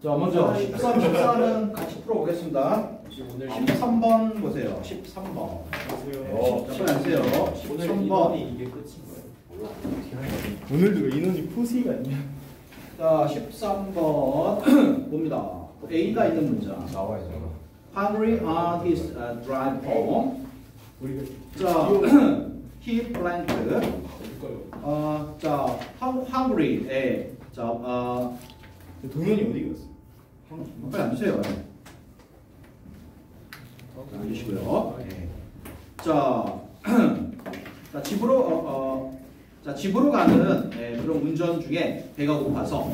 자, 먼저 13, 14는 같이 풀어보겠습니다. 오늘 13번 보세요. 13번. 안녕하세요. 안녕하세요. 오늘 13번. 인원이 이게 끝인 거예요? 몰라. 오늘도 인원이 포시가 있냐? 자, 13번 봅니다. A가 있는 문장. 나와야죠. Hungry artist drive home. 자, he blank. 자, hungry에 자, 동현이 어디 갔어? 빨리 앉으세요. 자, 앉으시고요. 네. 자, 자, 집으로 가는 그런 운전 중에 배가 고파서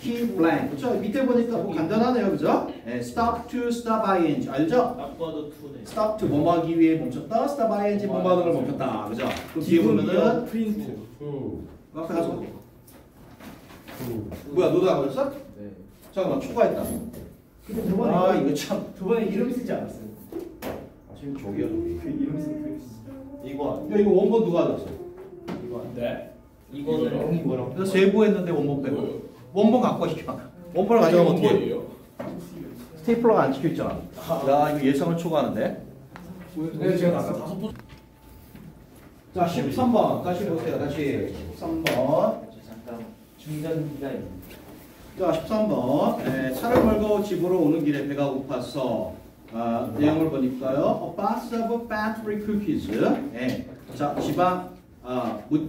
he blank. 그렇죠? 밑에 보니까 뭐 간단하네요, 그죠? stop to stop ing 알죠? 딱 봐도 투네. stop to 뭐 하기 위해 멈췄다, stop ing 뭐 하는 걸 멈췄다, 그죠? 그 뒤에 보면은 프린트. 앞에 가서 뭐야, 너도 안 걸렸어? 네. 잠깐만, 추가했다. 근데 저번에 이거 참. 저번에 이름 쓰지 않았어요? 지금 저기요, 저기. 그 이름 쓴 이거 야, 이거 원본 누가 가졌어? 이거 네. 이거는 뭐라고? 그래서 제보했는데 원본 빼고. 원본 갖고 시켜. 원본을 가져가면 어떻게 해? 스테이플러가 안 찍혀 있잖아. 야, 이거 예상을 초과하는데. 네, 제가 아까 5번. 자, 13번 다시 보세요. 다시 13번. 잠깐 중간기가 있는. 자, 13번. 차를 몰고 집으로 오는 길에 배가 고파서 내용을 보니까요. A box of battery cookies. 자,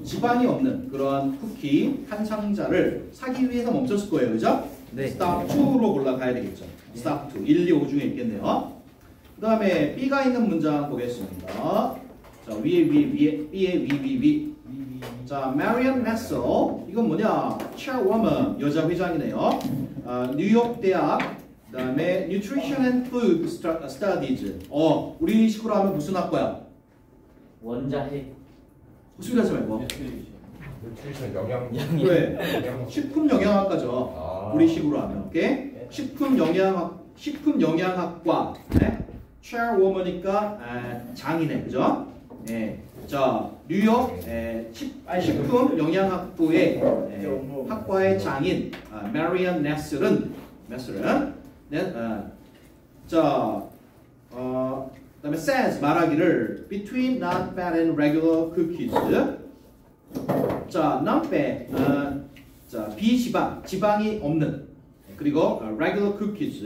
지방이 없는 그런 쿠키 한 상자를 사기 위해서 멈췄을 거예요. 그죠? 네. Stop to로 골라가야 되겠죠. Stop to. 1, 2, 5 중에 있겠네요. 그 다음에 B가 있는 문장 보겠습니다. 자, 위. 자, Marian Nassau. 이건 뭐냐? chairwoman, 여자 회장이네요. 뉴욕 대학. 그 다음에 Nutrition and Food Studies. 우리 식으로 하면 무슨 학과야? 원자핵. 무슨 하지 말고. nutrition 영양 그래. 식품 영양학과죠. 우리 식으로 하면. 오케이? 식품 영양학과. 네? chairwoman이니까 장이네. 그죠? 예. 자, 뉴욕 식품 영양학부의 학과의 장인 Marian Nasser은 자, 그다음에 says 말하기를 between not fat and regular cookies. 자, not fat 자, 비지방, 지방이 없는 그리고 regular cookies.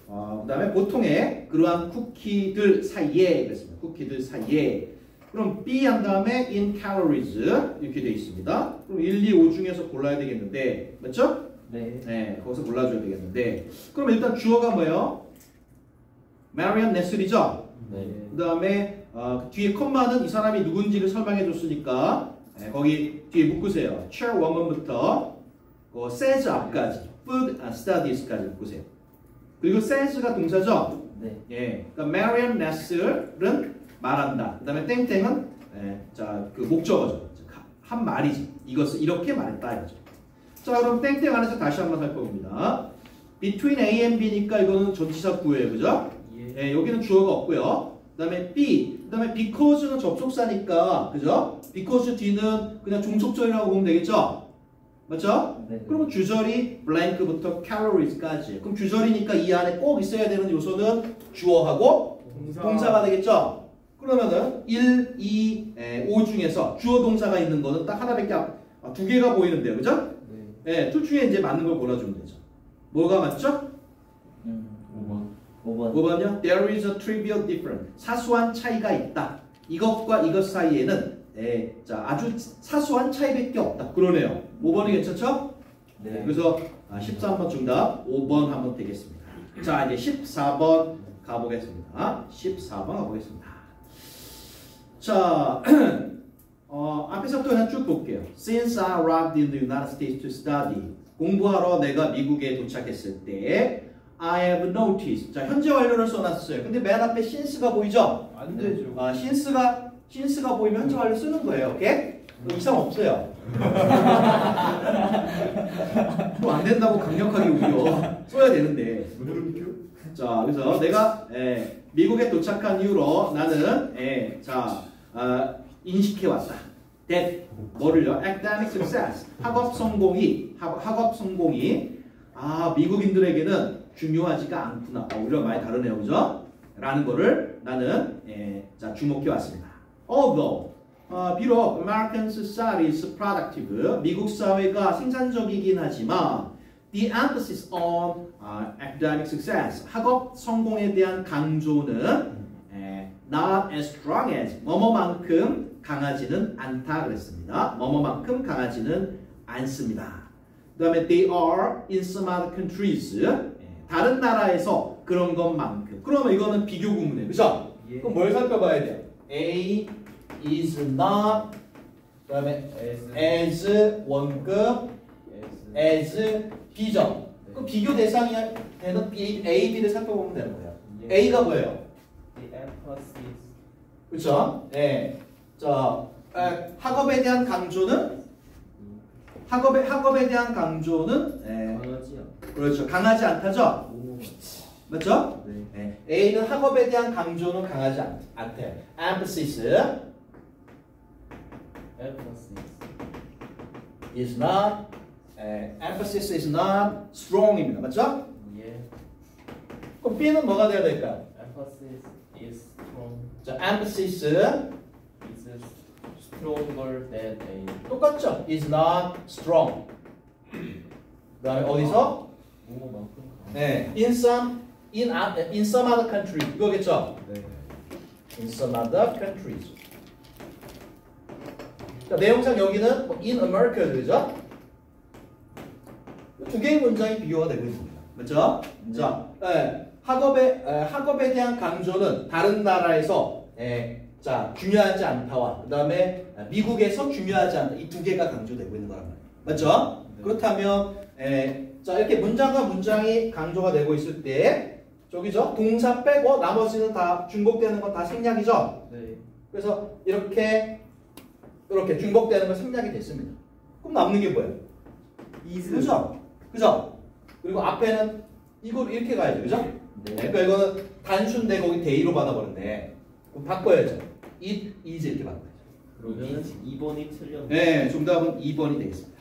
그다음에 보통의 그러한 쿠키들 사이에 그랬습니다. 쿠키들 사이에. 그럼 B 한 다음에 in calories 이렇게 되어 있습니다. 그럼 1, 2, 5 중에서 골라야 되겠는데, 맞죠? 네. 네, 거기서 골라줘야 되겠는데. 그럼 일단 주어가 뭐예요? Marian Nassau이죠? 네. 그 다음에 뒤에 컴마는 이 사람이 누군지를 설명해 줬으니까 거기 뒤에 묶으세요. chairwoman부터 says 앞까지, food studies까지 묶으세요. 그리고 says가 동사죠? 네. 예, 그러니까 Marian Nassau는 말한다. 그 다음에 땡땡은 자, 그 목적어죠. 한 말이지. 이것을 이렇게 말했다 이거죠. 자, 그럼 땡땡 안에서 다시 한번 살펴봅니다. Between A and B니까 이거는 전치사 구예요, 그죠? 예, 여기는 주어가 없고요. 그 다음에 B, 그 다음에 because는 접속사니까, 그죠? because 뒤는 그냥 종속절이라고 보면 되겠죠? 맞죠? 네. 그러면 주절이 blank부터 calories까지. 그럼 주절이니까 이 안에 꼭 있어야 되는 요소는 주어하고 동사가 되겠죠? 그러면은 1, 2, 5 중에서 주어 동사가 있는 거는 딱 하나밖에 두 개가 보이는데요, 그죠? 네, 둘 중에 이제 맞는 걸 골라주면 되죠. 뭐가 맞죠? 5번. 5번요. There is a trivial difference. 사소한 차이가 있다. 이것과 이것 사이에는 자, 아주 사소한 차이밖에 없다. 그러네요. 5번이 괜찮죠? 네. 그래서 13번 정답 5번 하면 되겠습니다. 자, 이제 14번 가보겠습니다. 14번 가보겠습니다. 자, 앞에서부터 그냥 쭉 볼게요. Since I arrived in the United States to study. 공부하러 내가 미국에 도착했을 때 I have noticed. 자, 현재 완료를 써놨어요. 근데 맨 앞에 since가 보이죠? 안 되죠. since가 보이면 현재 완료 쓰는 거예요. 오케이? 이상 없어요. 뭐 안 된다고 강력하게 우겨 써야 되는데. 자, 그래서 내가 미국에 도착한 이후로 나는 자 인식해 왔다. that 뭐를요? academic success 학업 성공이 미국인들에게는 중요하지가 않구나. 우리가 많이 다르네요, 그죠? 라는 거를 나는 자 주목해 왔습니다. Although 비록 American society is productive 미국 사회가 생산적이긴 하지만 the emphasis on academic success 학업 성공에 대한 강조는 not as strong as 뭐뭐만큼 강하지는 않다 그랬습니다. 뭐뭐만큼 강하지는 않습니다. 그 다음에 they are in some other countries 다른 나라에서 그런 것만큼. 그러면 이거는 비교 구문이에요. 그죠? 예. 그럼 뭘 살펴봐야 돼요? A is not 그 다음에 as 원급 as B죠. 그럼 비교 대상이 되는 A, B를 살펴보면 되는 거예요. 예. A가 뭐예요? The emphasis. 그렇죠? 네. 자, 학업에 대한 강조는 학업에 대한 강조는 강하지요. 그렇죠. 강하지 않다죠? 오. 맞죠? 네. 네. A는 학업에 대한 강조는 강하지 않대. emphasis emphasis. is not emphasis is not strong입니다. 맞죠? 예. 그럼 B는 뭐가 돼야 될까요? emphasis is strong. 자, emphasis is stronger than A. 똑같죠? is not strong. 그다음에 어디서? 뭐만큼 강하. 네. in some other country 이거겠죠? 네. in some other countries. 자, 내용상 여기는 in America 그죠? 두 개의 문장이 비교가 되고 있습니다. 맞죠? 자, 학업에 대한 강조는 다른 나라에서 자 중요하지 않다와 그 다음에 미국에서 중요하지 않다 이 두 개가 강조되고 있는 거란 말이에요. 맞죠? 네. 그렇다면 자 이렇게 문장과 문장이 강조가 되고 있을 때 저기죠? 동사 빼고 나머지는 다 중복되는 건 다 생략이죠? 네. 그래서 이렇게 중복되는 건 생략이 됐습니다. 그럼 남는 게 뭐예요? 그죠? 그죠? 그리고 앞에는 이걸 이렇게 가야죠. 그죠? 네. 그러니까 이거는 단순 대곡이 대의로 받아버렸네. 그럼 바꿔야죠. it is 이렇게 바꿔야죠. 그러면 2번이 틀렸네. 네, 정답은 2번이 되겠습니다.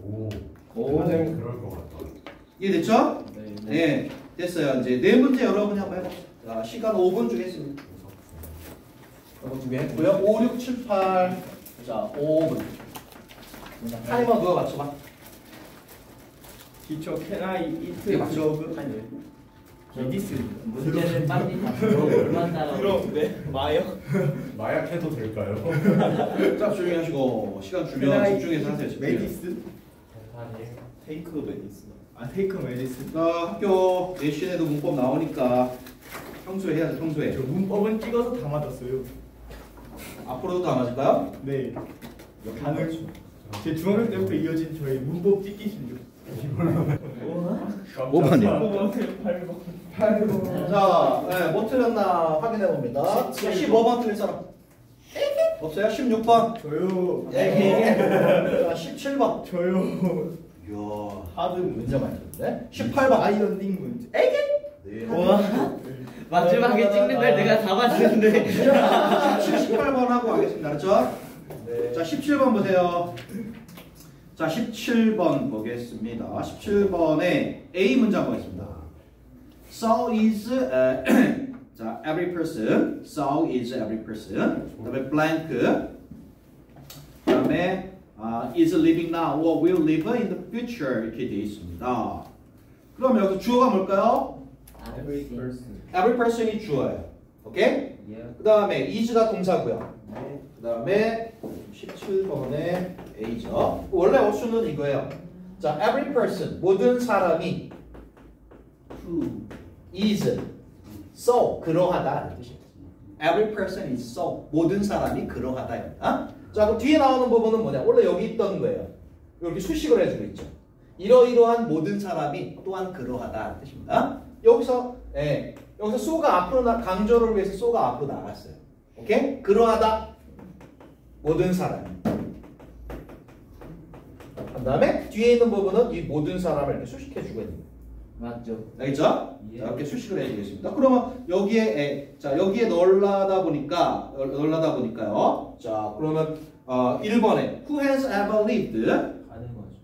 오. 오. 선생님 그럴 것 같다. 이해됐죠? 네. 네, 됐어요. 이제 네 문제 여러분이 한번 해봅시다. 자, 시간 5분 주겠습니다. 이거 두 개 했고요. 5, 6, 7, 8. 자, 5분. 타이머 그거 맞춰봐. Teacher, can I eat 이게 맞죠? frog? 디스 문제를 빨리 다 들어 얼마나 그럼 네, 마요? 마약해도 될까요? 자, 조용히 하시고 시간 Can 주면 I 집중해서 하세요. 집중. 메디스? 아니에요. 테이크 메디스. 아, 테이크 메디스. 자, 학교 내신에도 문법 나오니까 평소에 해야죠. 평소에. 저 문법은 찍어서 다 맞았어요. 앞으로도 다 맞을까요? 네. 가능. 제 중학교 때부터 이어진 저희 문법 찍기 실력. 오 번이요. 8번. 자, 네, 뭐 틀렸나 확인해 봅니다. 15번 틀린 사람 없어요? 16번. 저요. 자, 17번. 저요. 이야, 하드 문제 많이 틀렸네. 18번. 아이언딩 문제. 네. 마지막에 찍는 걸 내가 다 봤는데. 18번 하고 가겠습니다. 알았죠? 네. 자, 17번 보세요. 자, 17번 보겠습니다. 17번에 A 문장 보겠습니다. So is 자, every person. So is every person. 그다음에 blank. 그다음에 is living now or will live in the future 이렇게 되어 있습니다. 그럼 여기서 주어가 뭘까요? Every person. Every person이 주어예요. 오케이? 예. 그다음에 is가 동사고요. 네. 그다음에 17번에 A죠. 원래 어수는 이거예요. 자, every person 모든 사람이 who is so 그러하다는 뜻입니다. Every person is so 모든 사람이 그러하다입니다. 자, 그럼 뒤에 나오는 부분은 뭐냐? 원래 여기 있던 거예요. 이렇게 수식을 해주고 있죠. 이러이러한 모든 사람이 또한 그러하다는 뜻입니다. 여기서 여기서 so가 앞으로 강조를 위해서 so가 앞으로 나갔어요. 오케이? 그러하다 모든 사람. 그 다음에 뒤에 있는 부분은 이 모든 사람을 이렇게 수식해주고 있는 거예요. 맞죠. 알겠죠? 예. 자, 이렇게 수식을 해주겠습니다. 그러면 여기에 자 여기에 넣으려다 보니까요. 자, 그러면 1번에 who has ever lived. 가는 거죠.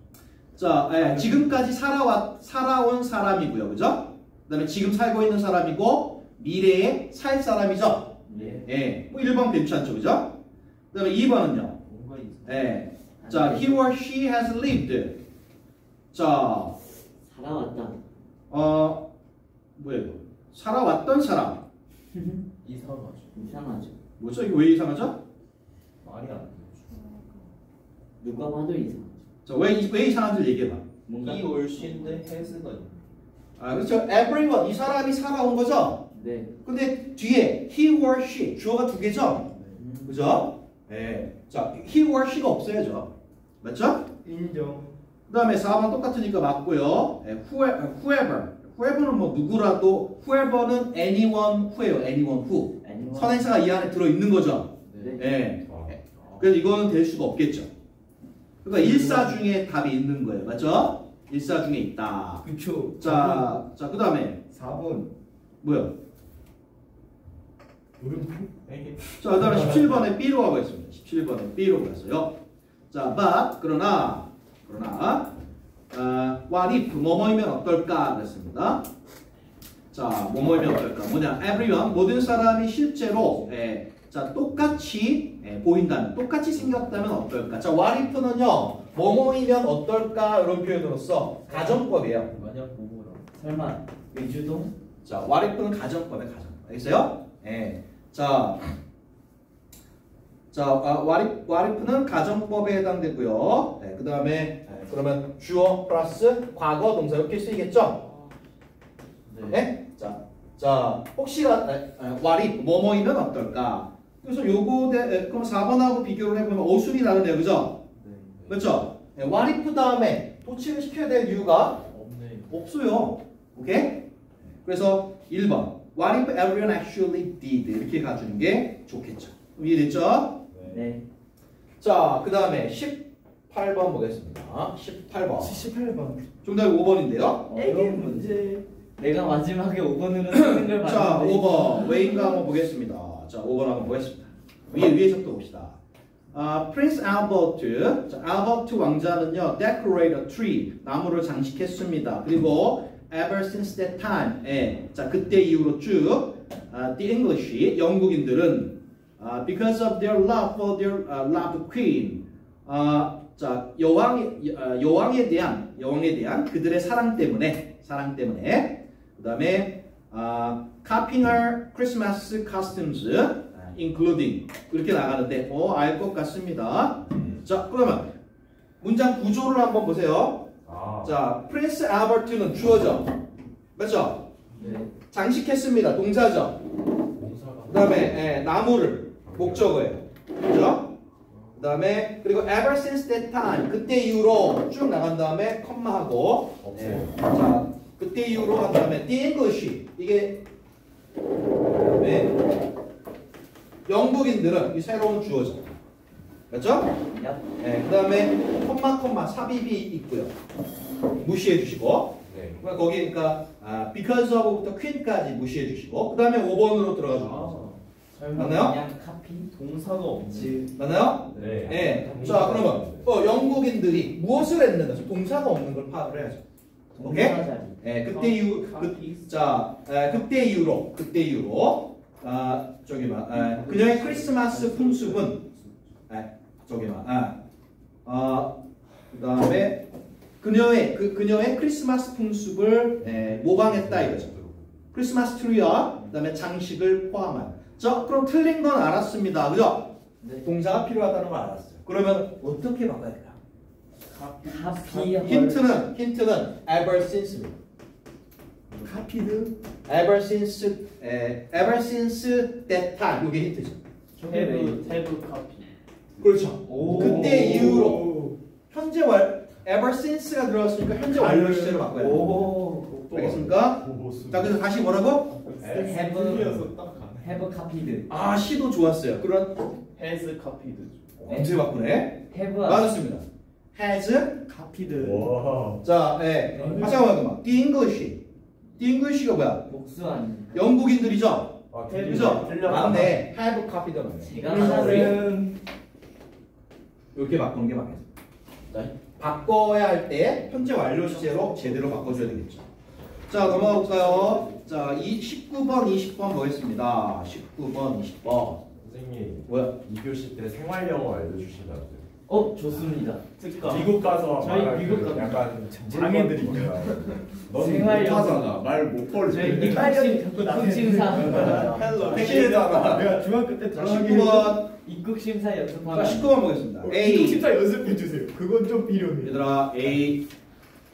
자, 지금까지 살아온 사람이고요. 그죠? 그 다음에 지금 살고 있는 사람이고 미래에 살 사람이죠. 네. 예, 뭐 1번 괜찮죠. 그죠? 그 다음에 2번은요. 뭔가 있어. 예. 자, he or she has lived. 자, 살아왔다. 뭐야 이거? 살아왔던 사람. 이상하죠. 이상하죠. 뭐죠? 이거 왜 이상하죠? 말이 안 되죠. 누가 봐도 이상하죠. 자, 왜 이상한지 얘기해봐. 뭔가 이 올시인데 has가 있네. 아, 그렇죠. everyone, 이 사람이 살아온 거죠? 네. 근데 뒤에 he or she, 주어가 두 개죠? 그죠? 예. 자, he or she가 없어야죠. 맞죠? 인정. 그 다음에 4번 똑같으니까 맞고요. 예, whoever. whoever는 뭐 누구라도, whoever는 anyone who예요. anyone who. 아니면 선행사가 이 안에 들어있는 거죠. 네. 예. 아, 그래서 이거는 될 수가 없겠죠. 그러니까 일사 중에 답이 있는 거예요. 맞죠? 일사 중에 있다. 그쵸. 자, 그 다음에 4번. 뭐요? 물음표? 이게 자, 그 다음에 17번에 B로 가보겠습니다. 17번에 B로 갔어요. 자, but, 그러나, what if, 뭐뭐이면 어떨까? 그랬습니다. 자, 뭐뭐이면 어떨까? 뭐냐? everyone, 모든 사람이 실제로, 자, 똑같이 보인다면, 똑같이 생겼다면 어떨까? 자, what if는요, 뭐뭐이면 어떨까? 이런 표현으로서 가정법이에요. 만약 뭐뭐라. 설마 의주동? 자, what if는 가정법의 가정법. 알겠어요? what if는 가정법에 해당되고요. 그 다음에 그러면 주어 플러스 과거 동사 이렇게 쓰이겠죠? 네? 자, 혹시라 what if 뭐뭐이면 어떨까? 그래서 요거 그럼 4번하고 비교를 해보면 어순이 다르네요, 그죠? 네. 그렇죠? what if 다음에 도치를 시켜야 될 이유가 없네. 없어요. 오케이? 그래서 1번 what if everyone actually did 이렇게 가주는 게 좋겠죠. 이해됐죠? 네. 자, 그 다음에 18번 보겠습니다. 18번. 78번. 정답이 5번인데요. 어려운 문제. 내가 마지막에 5번으로 쓰는 걸 봤는데. 자, 5번. 왜인가 한번 보겠습니다. 자, 5번 한번 보겠습니다. 위에서부터 봅시다. Prince Albert. 자, 알버트 왕자는요, decorate a tree. 나무를 장식했습니다. 그리고 ever since that time. 자, 그때 이후로 쭉 the English, 영국인들은 because of their love for their loved queen. 자, 여왕에 대한 그들의 사랑 때문에 그 다음에 copying her Christmas costumes, including 이렇게 나가는데 알 것 같습니다. 자, 그러면 문장 구조를 한번 보세요. 자, 프린스 알버트는 주어죠. 맞죠? 네. 장식했습니다. 동사죠. 공사가 그 다음에 나무를 목적어예요. 그죠? 그 다음에 그리고 ever since that time 그때 이후로 쭉 나간 다음에 컴마하고 자, 그때 이후로 한 다음에 the English 이게 영국인들은 이 새로운 주어죠. 맞죠? 그 다음에 콤마 삽입이 있고요. 무시해 주시고 거기니까 because of부터 queen까지 무시해 주시고 그 다음에 5번으로 들어가 주세요. 맞나요? 그냥 카피? 동사가 없지. 맞나요? 네. 자, 그러면 영국인들이 무엇을 했는가? 동사가 없는 걸 파악을 해야죠. 오케이? 그때 이후 그때 이후로 그녀의 크리스마스 풍습은 그다음에 그녀의 크리스마스 풍습을 모방했다 이거죠. 크리스마스 트리와 그다음에 장식을 포함한. 자, 그럼 틀린 건 알았습니다. 그죠? 네. 동사가 필요하다는 걸 알았어요. 그러면 어떻게 바꿔야 돼요? 카피. 힌트는 ever since입니다. 카피드. ever since that time 이게 힌트죠. 태브 카피. 그렇죠. 오. 그때 이후로 현재 ever since가 들어갔으니까 현재 완료 시제로 바꿔야 돼요. 오. 알겠습니까? 자, 그래서 다시 뭐라고? 틀려서 딱 가네. have copied. 시도 좋았어요. 그런 has copied. 언제 바꾸네? have 맞았습니다. has copied. 와. 자, 잠깐만. the English가 뭐야? 복수 아니에요? 영국인들이죠. 아, 그죠? 틀려. 맞네. have copied가 맞네. 제가 하나를 이렇게 바꾸는 게 맞겠죠. 자, 바꿔야 할 때 현재 완료 시제로 제대로 바꿔줘야 되겠죠. 자, 넘어가 볼까요? 자, 19번, 20번 보겠습니다. 19번, 20번. 선생님 뭐야? 2교시 때 생활 영어 알려주시면 안 돼요? 좋습니다. 특가. 미국 가서 저희 말할 미국 그 가서 약간 장애들이니까. 넌 생활 영어. 못하잖아. 말 못 걸지. 저희 입국심사. 핵심이잖아. 내가 중학교 때 자, 장학이 19번. 입국심사 자, 연습하면 19번 보겠습니다. A. 이국심사 연습해 주세요. 그건 좀 필요해. 얘들아, A.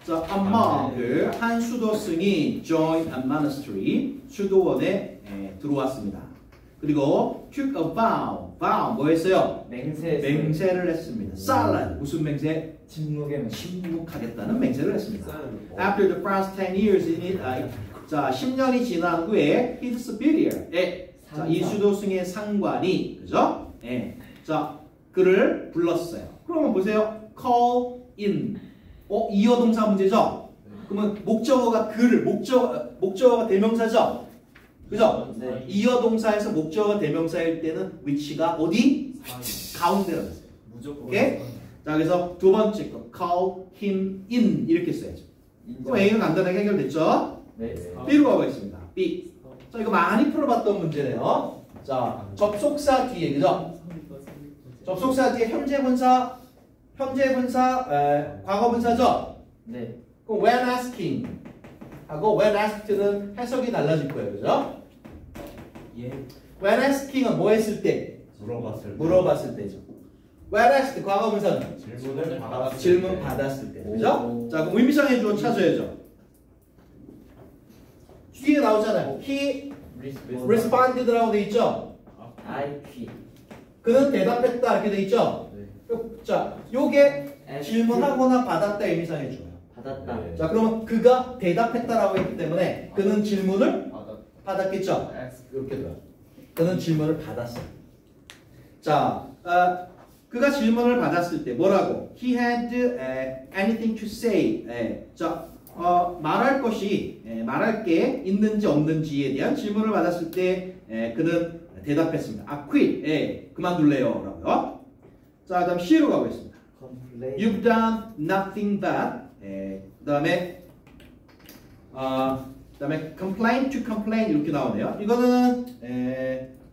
자, among 한 수도승이 join a monastery 수도원에 들어왔습니다. 그리고 took a vow 뭐 했어요? 맹세를 했습니다. salad 무슨 맹세? 침묵하겠다는 맹세를 했습니다. After the first 10 years in it, 자 10년이 지난 후에 his superior, 자, 이 수도승의 상관이 그죠? 자 그를 불렀어요. 그러면 보세요. call in. 이어 동사 문제죠? 그러면 목적어가 그를 목적어가 대명사죠? 그죠? 네. 이어 동사에서 목적어가 대명사일 때는 위치가 어디? 가운데라고 했어요. 무조건. 오케이? 자, 그래서 두 번째 거 call him in 이렇게 써야죠. 그럼 A는 간단하게 해결됐죠? 네. B로 가보겠습니다. B. 자, 이거 많이 풀어봤던 문제네요. 자, 접속사 뒤에 그죠? 접속사 뒤에 현재 분사, 과거 분사죠? 네. 그럼 when asking 하고 when asked는 해석이 달라질 거예요, 그죠? 예. when asking은 뭐 했을 때? 물어봤을 때죠. when asked 과거 분사는 질문을 받았을 질문 때. 받았을 때, 그죠? 오. 자, 그럼 의미상의 주어 찾아야죠. 뒤에 나오잖아요. He responded라고 돼 있죠? IP. 그는 대답했다 이렇게 돼 있죠? 네. 자, 요게 질문하거나 받았다 의미상의 주어요. 받았다. 네. 자, 그러면 그가 대답했다라고 했기 때문에 그는 질문을 받았겠죠? 이렇게 돼요. 그는 질문을 받았어요. 자, 그가 질문을 받았을 때 뭐라고? He had anything to say. 자, 말할 게 있는지 없는지에 대한 질문을 받았을 때 그는 대답했습니다. I quit. 그만둘래요. 라고요. 자, 그다음 C로 가보겠습니다. 컴플레인. You've done nothing but. 그다음에 complain to complain 이렇게 나오네요. 이거는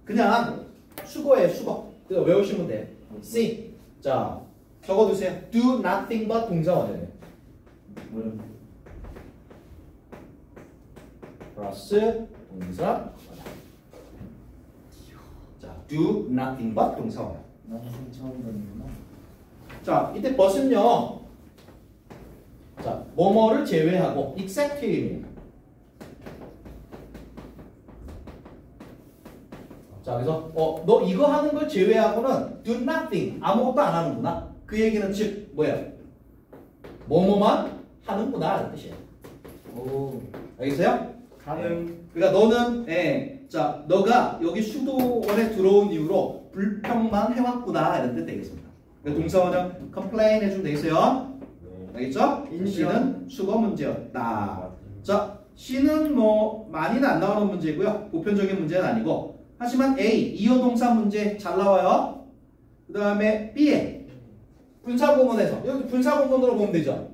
그냥 수거예요, 수거. 그거 외우시면 돼요. C. 자, 적어두세요. Do nothing but 동사 원형이에요. 플러스 동사. 자, do nothing but 동사 원형. 난 처음 듣는구나. 자, 이때 but은요. 자, 뭐뭐를 제외하고 except입니다. 자, 그래서 너 이거 하는 걸 제외하고는 do nothing 아무것도 안 하는구나. 그 얘기는 즉 뭐야? 뭐뭐만 하는구나 라는 뜻이에요. 오. 알겠어요? 가능. 그러니까 너는 자, 너가 여기 수도원에 들어온 이후로 불평만 해왔구나 이런 뜻 되겠습니다. 그러니까 동사원은 complain 해주면 되겠어요? 알겠죠? C는 수거 문제였다. 자, C는 뭐 많이는 안 나오는 문제고요. 보편적인 문제는 아니고. 하지만 A, 이어 동사 문제 잘 나와요. 그 다음에 B에 분사구문에서 여기 분사구문으로 보면 되죠.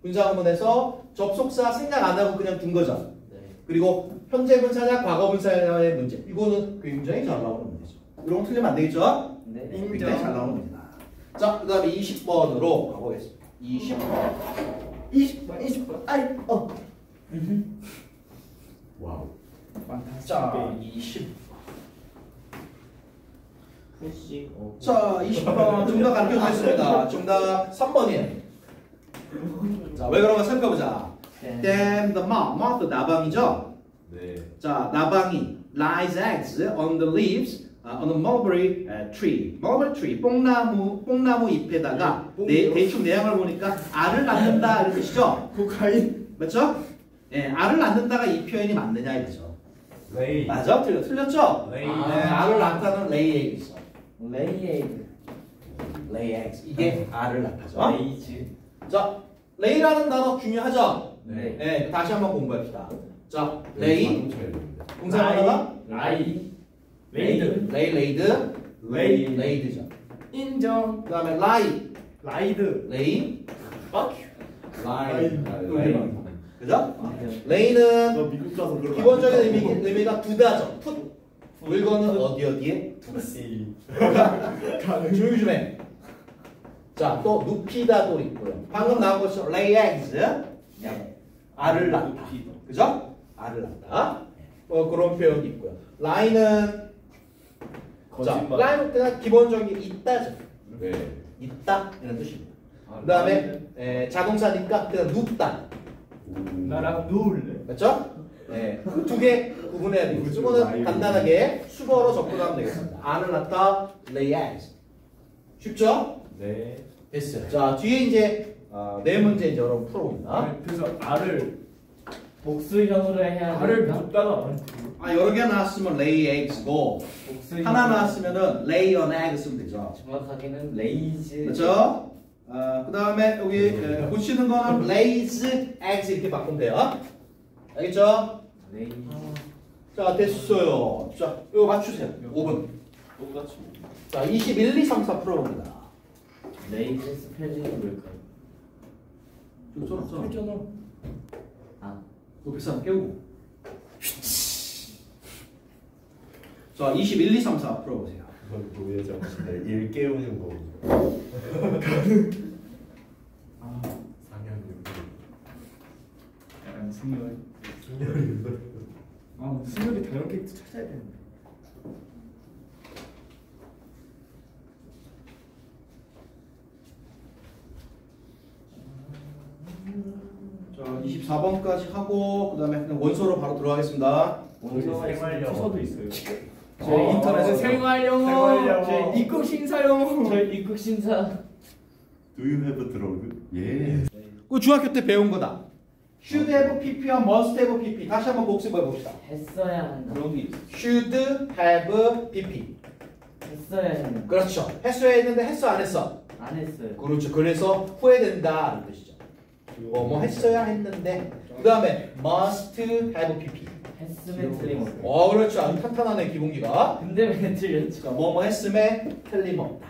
분사구문에서 접속사 생각 안 하고 그냥 둔 거죠. 네. 그리고 현재 분사냐 과거 분사냐의 문제. 이거는 굉장히 잘 나오는 문제죠. 이런 거 틀리면 안 되겠죠? 네. 굉장히 잘 나오는 문제다. 자, 그 다음에 20번으로 가보겠습니다. 20번. 아이, 와우. 자, 20. 푸시. 자, 20번 정답 가르쳐드리겠습니다. 정답 3번이에요. 자, 왜 그런가 살펴보자. Then the moth, 나방이죠? 네. 자, 나방이 lies eggs on the leaves on the mulberry tree. mulberry tree, 뽕나무 잎에다가 대충 내용을 보니까 알을 낳는다 이런 뜻이죠? 코카인. 맞죠? 알을 낳는다가 이 표현이 맞느냐 이거죠. 레이. 맞아? 틀렸죠? 레이. 알을 낳다는 lay eggs. 레이에이드. lay eggs. 이게 알을 낳다죠. 레이즈. 자, lay라는 단어 중요하죠? 네. 다시 한번 공부합시다. 자, lay, 동사 하나가 라이. laid, laid, 레이. laid죠. 인정. 그 다음에 lie, 라이드. lay, 라인. 그죠? 네. lay는 너 미국 가서 그걸 기본적인 의미가 두다죠. put. 물건은 어디에? 푸시. 조용히 좀 해. 자, 또 눕히다도 있고요. 방금 나온 것처럼 lay eggs. 네. 알을 낳다. 그죠? 알을 낳다. 그런 표현이 있고요. lie는 자, 거짓말. lie는 그냥 기본적인 있다죠. 네. 있다 이런 뜻입니다. 그 다음에 자동사니까 그냥 눕다. 나랑 누울래. 맞죠? 네. 두 개 구분해야 돼요. 이거는 간단하게 수거로 접근하면 되겠습니다. 알을 낳다, lay eggs. 쉽죠? 네. 됐어요. 자, 뒤에 이제 네 문제 이제 여러분 풀어봅니다. 그래서 알을 복수형으로 해야 알을 되나? 묻다가 여러 개 나왔으면 lay eggs고 복수형. 하나 나왔으면은 lay an egg 쓰면 되죠. 정확하게는 레이즈. 그렇죠? 그 다음에 여기 붙이는 거는 lays eggs 이렇게 바꾸면 돼요. 알겠죠? 레이즈. 자, 됐어요. 자, 이거 맞추세요. 5분. 똑같이. 자, 21, 2, 3, 4 풀어봅니다. 레이즈 스펠링이 뭘까요? 좀 써놨어. 했잖아. 아, 높이 사람 깨우고. 자, 21, 2, 3, 4 풀어보세요. 그건 뭐예요? 일 깨우는 거. 아, 상현이. 약간 승열. 승열이. 아, 승열이 다른 캐릭터 찾아야 되는데. 자, 24번까지 하고 그다음에 그냥 원서로 바로 들어가겠습니다. 생활 서도 있어요. 저희 인터넷에 생활 생활영어. 저희 입국 신사 영어. 저희 입국 신사. Do you have drug? 예. 그 중학교 때 배운 거다. should have pp와 must have pp. 다시 한번 복습해 봅시다. 했어야 한다. 그런 게 있어. should have pp. 했어야 했는데 그렇죠. 했어야 했는데 했어 안 했어? 안 했어요. 그렇죠. 그래서 후회된다 이 뜻이죠. 뭐 했어야 했는데 그 다음에 must have pp. 했으면 틀림없다. 그렇죠. 아주 탄탄하네 기본기가. 근데 왜 틀렸지? 자, 뭐뭐 했음에 틀림없다.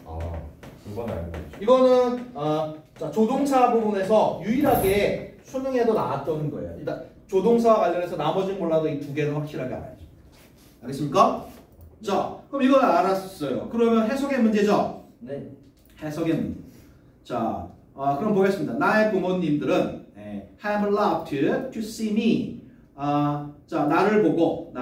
아, 그건 알고. 이거는 자, 조동사 부분에서 유일하게 수능에도 나왔던 거예요. 일단 조동사와 관련해서 나머지는 몰라도 이 두 개는 확실하게 알아야죠. 알겠습니까? 자, 그럼 이걸 알았어요. 그러면 해석의 문제죠. 네. 해석의 문제. 자, 그럼 보겠습니다. 나의 부모님들은 have loved to see me. 자, 나를 보고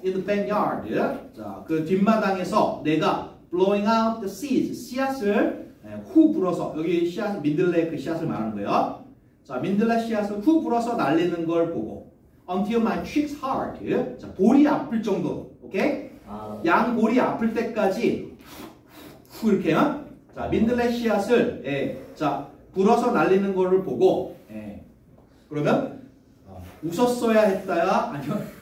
in the backyard. 자, 그 뒷마당에서 내가 blowing out the seeds. 씨앗을 후 불어서 여기 씨앗 민들레 그 씨앗을 말하는 거예요. 자, 민들레 씨앗을 후 불어서 날리는 걸 보고 until my cheeks hurt. 자, 볼이 아플 정도. 오케이? 양 볼이 아플 때까지 후 이렇게 자, 민들레 씨앗을 자, 불어서 날리는 거를 보고 그러면 웃었어야 했다야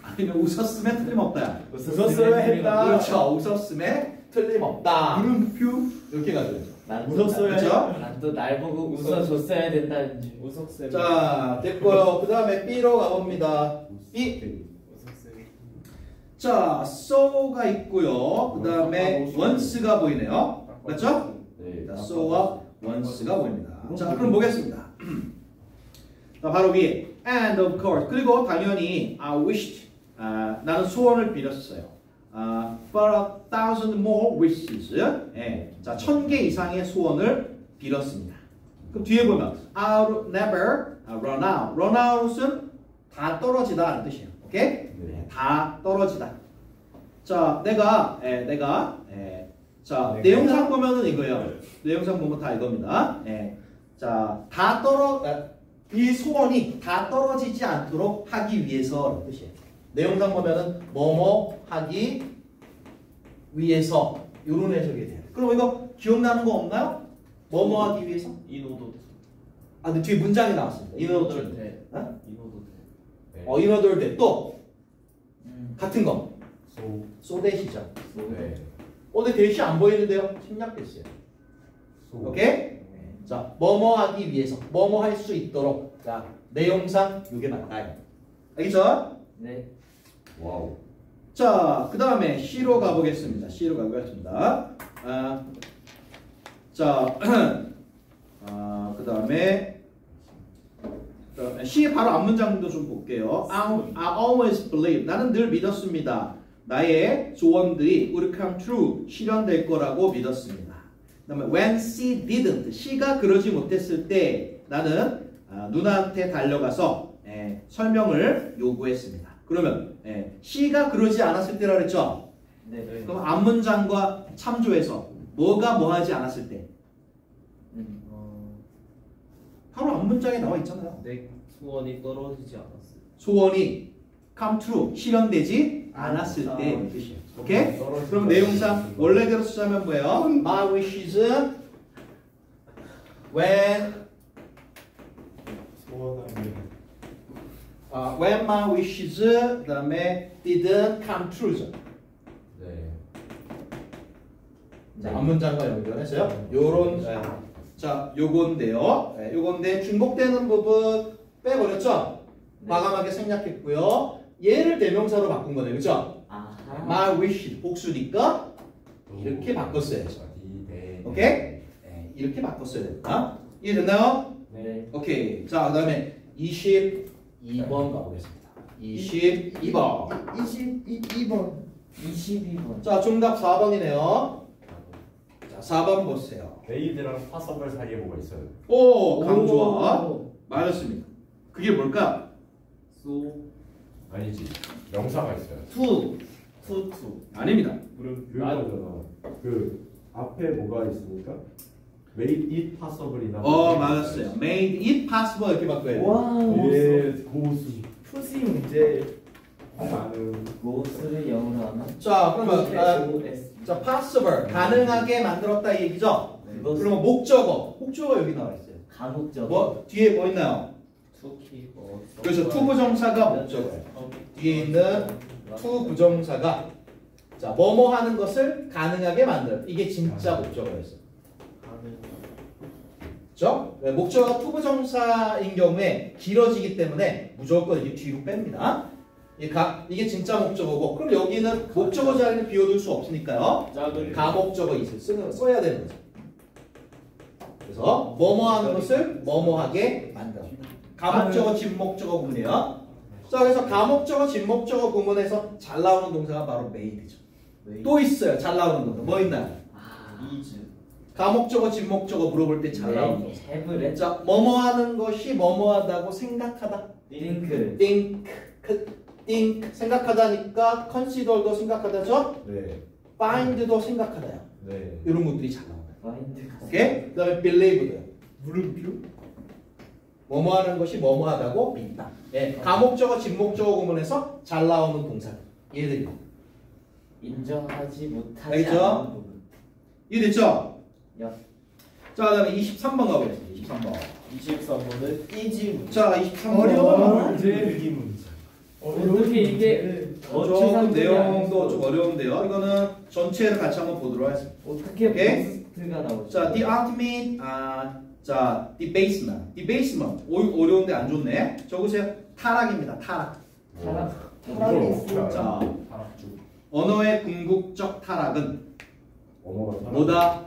아니면 웃었으면 틀림없다야. 웃었어야 했다. 그렇죠. 웃었음에 틀림없다. 물음표. 이렇게 가져야죠. 웃었어야 그렇죠? 난또 날 보고 웃어줬어야 된다는 줄. 웃었어야. 자, 됐고요. 그 다음에 B로 가봅니다. B. 자, so가 있고요. 그 다음에 once가 보이네요. 맞죠? 네. 자, so와 once가 보입니다. 자, 그럼 보겠습니다. 자, 바로 위에 and of course. 그리고 당연히 I wished. 나는 소원을 빌었어요. For 1,000 more wishes. 자, 1,000개 이상의 소원을 빌었습니다. 그럼 뒤에 보면 I'll never run out. run out은 다 떨어지다라는 뜻이에요. 오케이? 네. 다 떨어지다. 자, 내가 자, 네, 내용상 보면은 이거예요. 내용상 보면 다 이겁니다. 자, 이 소원이 다 떨어지지 않도록 하기 위해서라는 뜻이에요. 내용상 보면은 뭐뭐 하기 위해서 이런 해석이 돼요. 그럼 이거 기억나는 거 없나요? 뭐뭐 하기 위해서? 인오도. 근데 뒤에 문장이 나왔습니다. In order to. 돼. 어? 인오도 돼. 네. in order to. 또 같은 거. 소. so that이죠. 네. 근데 that이 안 보이는데요? 생략됐어요. 소. 오케이? 자, 뭐뭐 하기 위해서, 뭐뭐 할 수 있도록. 자, 내용상 이게 맞다. 알겠죠? 네. 와우. 자, 그 다음에 C로 가보겠습니다. C로 가보겠습니다. 자, 그 다음에 C의 바로 앞문장도 좀 볼게요. I always believe. 나는 늘 믿었습니다. 나의 조언들이 would come true. 실현될 거라고 믿었습니다. 그 다음에 when she didn't. C가 그러지 못했을 때 나는 누나한테 달려가서 설명을 요구했습니다. 그러면 C가 그러지 않았을 때라 그랬죠? 네. 그럼 앞문장과 참조해서 뭐가 뭐 하지 않았을 때? 바로 앞문장에 나와 있잖아요. 내 소원이 떨어지지 않았어. 소원이 come true, 실현되지 않았을 때 이 뜻이에요. 오케이? 그럼 내용상 원래대로 쓰자면 뭐예요? My wishes when my wishes 그다음에 didn't come true죠. 네. 자, 앞문장과 연결해서요. 요런 자, 요건데요. 요건데 중복되는 부분 빼버렸죠? 네. 과감하게 생략했고요. 얘를 대명사로 바꾼 거네요. 그죠? 아하. My wish 복수니까 이렇게 바꿨어야죠. 네. 오케이? 이렇게 바꿨어야 된다. 이해됐나요? 네. 오케이. 자, 그다음에 22번 가보겠습니다. 22번. 22번. 22번. 자, 정답 4번이네요. 자, 4번 보세요. 메이드랑 파서블 사이에 뭐가 있어요? 오, 강조와 맞았습니다. 그게 뭘까? So 아니지. 명사가 있어요. to 아닙니다. 그럼 그거잖아. 그 앞에 뭐가 있으니까 made it possible이나. 맞았어요. Made it possible 이렇게 바꿔야 돼요. 와우. 예, 고수. 푸시 문제. 나는 고스를 영어로 하나? 자, 그러면 OS. 자, possible 가능하게 만들었다 이 얘기죠. 그것은 그러면 목적어 여기 나와 있어요. 간혹적. 뭐 뒤에 뭐 있나요? 투키 그래서 to 부정사가 목적어예요. 뒤에 있는 to 부정사가 자, 뭐뭐 하는 것을 가능하게 만들. 이게 진짜 목적어였어요. 그렇죠? 목적어가 to 부정사인 경우에 길어지기 때문에 무조건 이게 뒤로 뺍니다. 이게 진짜 목적어고, 그럼 여기는 목적어 자리는 비워둘 수 없으니까요. 가목적어 있을 써야 되는 거죠. 그래서 뭐뭐 하는 것을 뭐뭐 하게 만들었다. 가목적어, 진목적어 구문이에요. 자, 그래서 가목적어, 진목적어 구문에서 잘 나오는 동사가 바로 made죠. 또 있어요. 잘 나오는 동사. 뭐 있나요? 이즈. 가목적어, 진목적어 물어볼 때 잘 나오는 동사. 해브레. 자, 뭐뭐 하는 것이 뭐뭐 하다고 생각하다. 띵크. think 생각하다니까 consider도 생각하다죠. 네. find도 생각하다요. 네. 이런 것들이 잘 나온다. 마인드. 오케이? 그다음에 believe도 물음표? 뭐뭐 하는 것이 뭐뭐 하다고 믿다. 가목적어, 진목적어 구문에서 잘 나오는 동사. 이해되죠? 인정하지 못하지 알겠죠? 않는 부분. 이해됐죠? 야. 자, 그다음에 23번 가보겠습니다. 23번. 23번은 이지 자, 23번. 어려운 문제. 일기 문제. 어떻게 이게 조금 내용도 좀 어려운데요. 이거는 전체를 같이 한번 보도록 하겠습니다. 어떻게 오케이? 버스트가 나오죠? 자, the ultimate, 자, debasement. 어려운데 안 좋네. 적으세요. 타락입니다. 타락. 타락이 있어. 자, 언어의 궁극적 타락은 언어가 뭐다?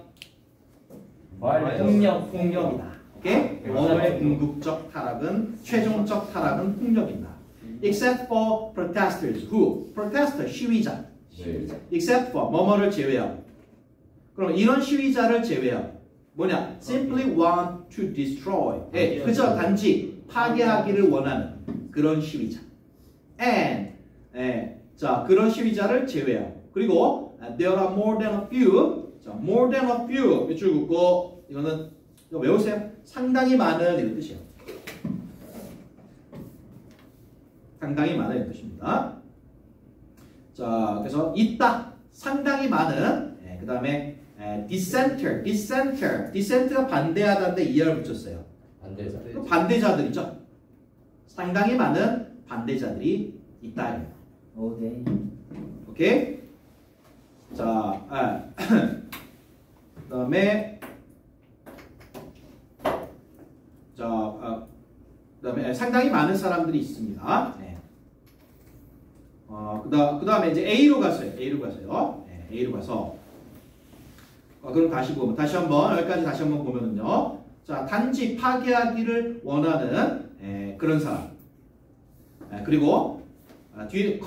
폭력이다. 오케이? 언어의 궁극적 타락은 최종적 타락은 폭력이다. Except for protesters. Who? protester 시위자. 네. Except for 뭐뭐를 제외하고. 그럼 이런 시위자를 제외하고 뭐냐? Simply want to destroy. 그저 단지 파괴하기를 원하는 그런 시위자. And 자, 그런 시위자를 제외하고. 그리고 there are more than a few. 자, more than a few 밑줄 긋고 이거는 이거 외우세요. 상당히 많은 이런 뜻이에요. 상당히 많은 이런 뜻입니다. 자, 그래서 있다. 상당히 많은. 그 다음에 dissent가 반대하다인데 이하를 붙였어요. 반대자. 반대자들이죠. 상당히 많은 반대자들이 있다. 오케이. 오케이? 자, 그다음에 그다음에 상당히 많은 사람들이 있습니다. 그다음에 이제 A로 가세요. A로 가서 그럼 다시 한번 여기까지 다시 한번 보면은요. 자, 단지 파괴하기를 원하는 그런 사람. 그리고 뒤에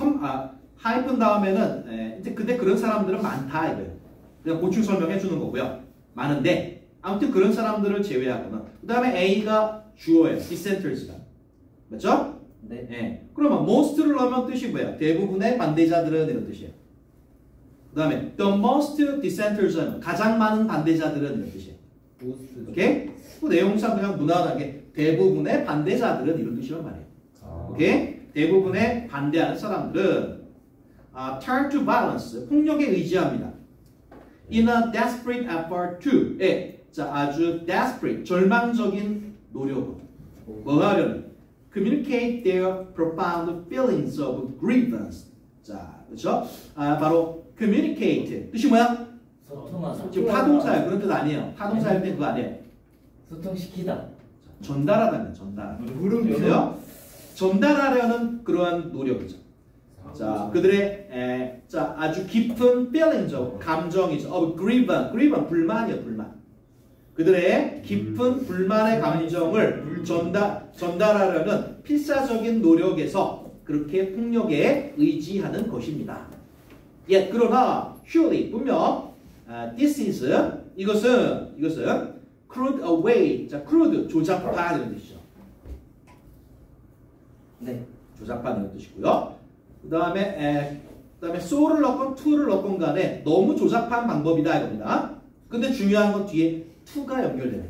하이픈 다음에는 이제 근데 그런 사람들은 많다 이거예요. 그냥 보충 설명해 주는 거고요. 많은데 아무튼 그런 사람들을 제외하거나 그 다음에 A가 주어예요. dissenters가. 맞죠? 네. 그러면 most를 넣으면 뜻이 뭐예요? 대부분의 반대자들은 이런 뜻이에요. 그 다음에 the most dissenters 하면 가장 많은 반대자들은 이런 뜻이에요. 모스트. 오케이? 그 내용상 그냥 무난하게 대부분의 반대자들은 이런 뜻이란 말이에요. 오케이? 대부분의 반대하는 사람들은 turn to violence, 폭력에 의지합니다. In a desperate effort to, 자, 아주 desperate, 절망적인 노력으로 뭐 하려는? Communicate their profound feelings of grievance. 자, 그렇죠? 바로 communicate, 뜻이 뭐야? 소통하다. 지금 타동사예요. 그런 뜻 아니에요. 타동사일 때 그거 아니에요. 소통시키다. 전달하다는 전달. 물음표. 그래요? 전달하려는 그러한 노력이죠. 자, 그들의 자 아주 깊은 feeling이죠. 감정이죠. grievance, 불만이요, 불만. 그들의 깊은 불만의 감정을 전달하려는 필사적인 노력에서 그렇게 폭력에 의지하는 것입니다. 그러나 surely 분명 this is 이것은 crude away. 자, crude 조잡한 뜻이죠. 네. 조잡한 뜻이고요. 그다음에 so를 넣건 to를 넣건 간에 너무 조잡한 방법이다 이겁니다. 근데 중요한 건 뒤에 to가 연결되는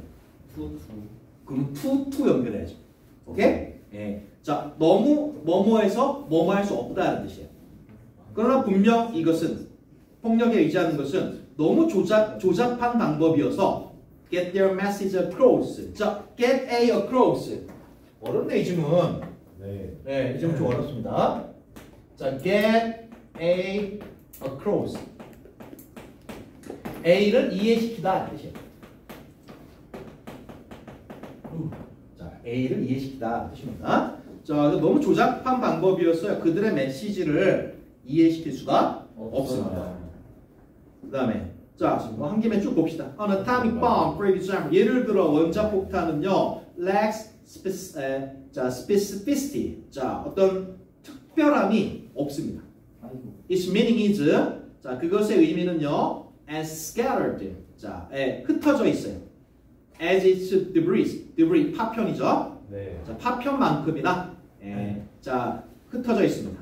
거예요. 그럼 to 연결해야죠. 오케이? 자, 너무 뭐뭐해서 뭐뭐 할 수 없다는 뜻이에요. 그러나 분명 이것은 폭력에 의지하는 것은 너무 조잡한 방법이어서 get their message across. 자, get A across. 어렵네 이 질문. 이 질문 좀 어렵습니다. 자, get A across. A를 이해시키다 뜻이에요. 자, A를 이해시키다 뜻입니다. 자, 너무 조잡한 방법이었어요. 그들의 메시지를 이해시킬 수가 없습니다. 그 다음에 자, 뭐 한 김에 쭉 봅시다. An atomic bomb, for example. 예를 들어 원자폭탄은요, lacks specificity. 자, 어떤 특별함이 없습니다. Its meaning is, 자, 그것의 의미는요, as scattered. 자, 흩어져 있어요. As its debris, 파편이죠. 자, 파편만큼이나, 자, 흩어져 있습니다.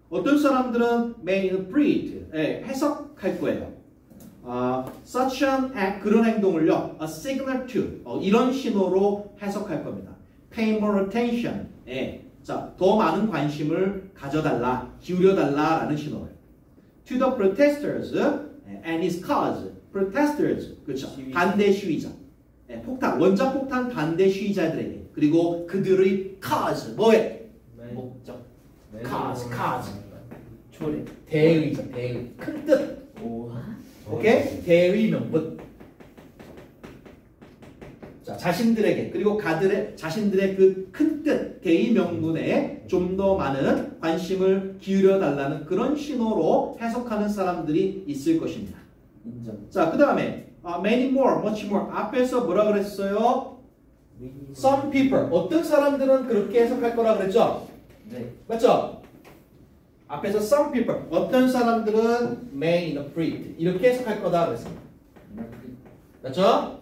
어떤 사람들은 may interpret, 해석할 거예요. Such an act, 그런 행동을요, a signal to, 이런 신호로 해석할 겁니다. Pay more attention, 자, 더 많은 관심을 가져달라, 기울여달라라는 신호예요. To the protesters and his cause, protesters, 그렇죠? 반대 시위자, 폭탄, 원자폭탄 반대 시위자들에게, 그리고 그들의 cause, 뭐에? 목적. cause, 초래. 대의죠, 대의, 큰 뜻. 오케이? 대의 명분. 자, 자신들에게 그리고 자신들의 그 큰 뜻, 대의 명분에 좀 더 많은 관심을 기울여 달라는 그런 신호로 해석하는 사람들이 있을 것입니다. 인정. 자, 그 다음에 many more, much more. 앞에서 뭐라 그랬어요? Some people. 어떤 사람들은 그렇게 해석할 거라 그랬죠? 네. 맞죠? 앞에서 some people. 어떤 사람들은 may interpret. 이렇게 해석할 거다 그랬습니다. 맞죠?